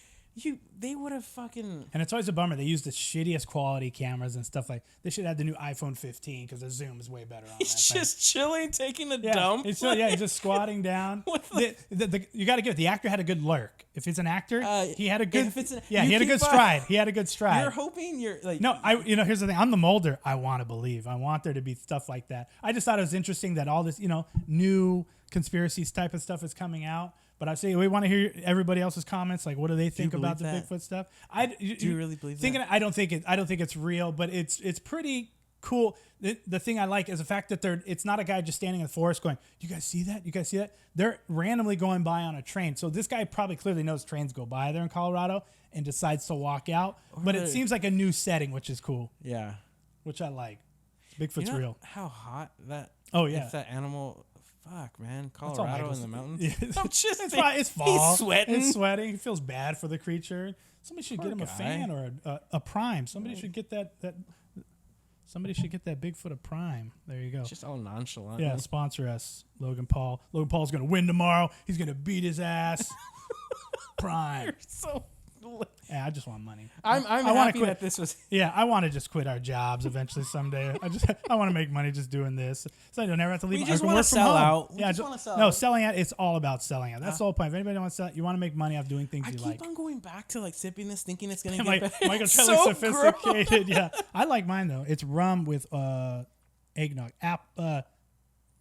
they would have fucking. And it's always a bummer. They use the shittiest quality cameras and stuff like. They should have the new iPhone 15 because the zoom is way better on He's that just chilling, taking a yeah, dump. He's just squatting down. You got to give it. The actor had a good lurk. If it's an actor, he had a good. He had a good stride. He had a good stride. You're hoping you're like. No, here's the thing. I'm the molder. I want to believe. I want there to be stuff like that. I just thought it was interesting that all this, new conspiracies type of stuff is coming out. But I say we want to hear everybody else's comments. Like, what do they think about the Bigfoot stuff? Do you really believe that? I don't think it's real, but it's pretty cool. The thing I like is the fact that it's not a guy just standing in the forest going, "You guys see that? You guys see that?" They're randomly going by on a train. So this guy probably clearly knows trains go by there in Colorado and decides to walk out. But it seems like a new setting, which is cool. Yeah, which I like. Bigfoot's real. How hot that? Oh yeah, if that animal. Fuck, man. Colorado in the mountains. Yeah, it's fall. He's sweating. It's sweating. He feels bad for the creature. Somebody should get him a fan or a Prime. Somebody should get that. Somebody should get that Bigfoot a Prime. There you go. It's just all nonchalant. Yeah, sponsor us, Logan Paul. Logan Paul's going to win tomorrow. He's going to beat his ass. Prime. You're so... Yeah, I just want money. I'm happy that this was. Yeah, I want to just quit our jobs eventually someday. I want to make money just doing this, so I don't ever have to leave. We just want to sell out. Yeah, selling out. It's all about selling out. That's the whole point. If anybody wants to sell, you want to make money off doing things you like. I keep on going back to like sipping this, thinking it's gonna get better. Michael Trellis sophisticated. Gross. Yeah, I like mine though. It's rum with eggnog,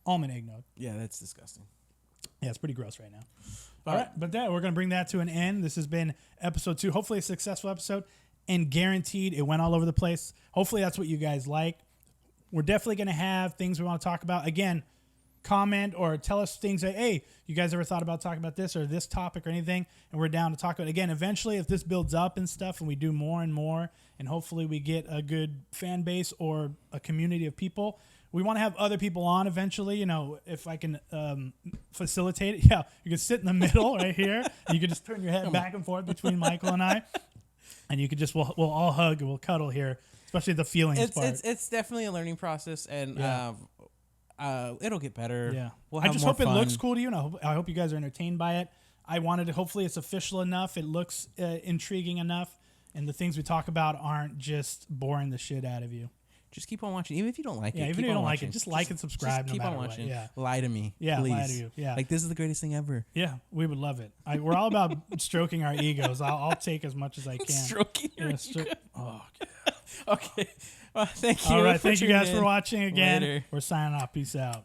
almond eggnog. Yeah, that's disgusting. Yeah, it's pretty gross right now. All right, but we're going to bring that to an end. This has been episode 2. Hopefully a successful episode, and guaranteed it went all over the place. Hopefully that's what you guys like. We're definitely going to have things we want to talk about. Again, comment or tell us things like, hey, you guys ever thought about talking about this or this topic or anything? And we're down to talk about it. Again, eventually if this builds up and stuff and we do more and more, and hopefully we get a good fan base or a community of people, we want to have other people on eventually, if I can facilitate it. Yeah, you can sit in the middle right here. And you can just turn your head back and forth between Michael and I. And you could just, we'll all hug and we'll cuddle here, especially the feelings part. It's definitely a learning process, and it'll get better. Yeah. We'll have I just more hope fun. It looks cool to you, and I hope you guys are entertained by it. I wanted to, hopefully it's official enough, it looks intriguing enough, and the things we talk about aren't just boring the shit out of you. Just keep on watching, even if you don't like it. Yeah, even if you don't like it, just like and subscribe. Just keep no matter on watching. What. Yeah, lie to me. Yeah, please. Lie to you. Yeah, like this is the greatest thing ever. Yeah, we would love it. We're all about stroking our egos. I'll take as much as I can. Stroking your ego. Oh, okay. Well, thank you. All right, thank you guys for watching again. Later. We're signing off. Peace out.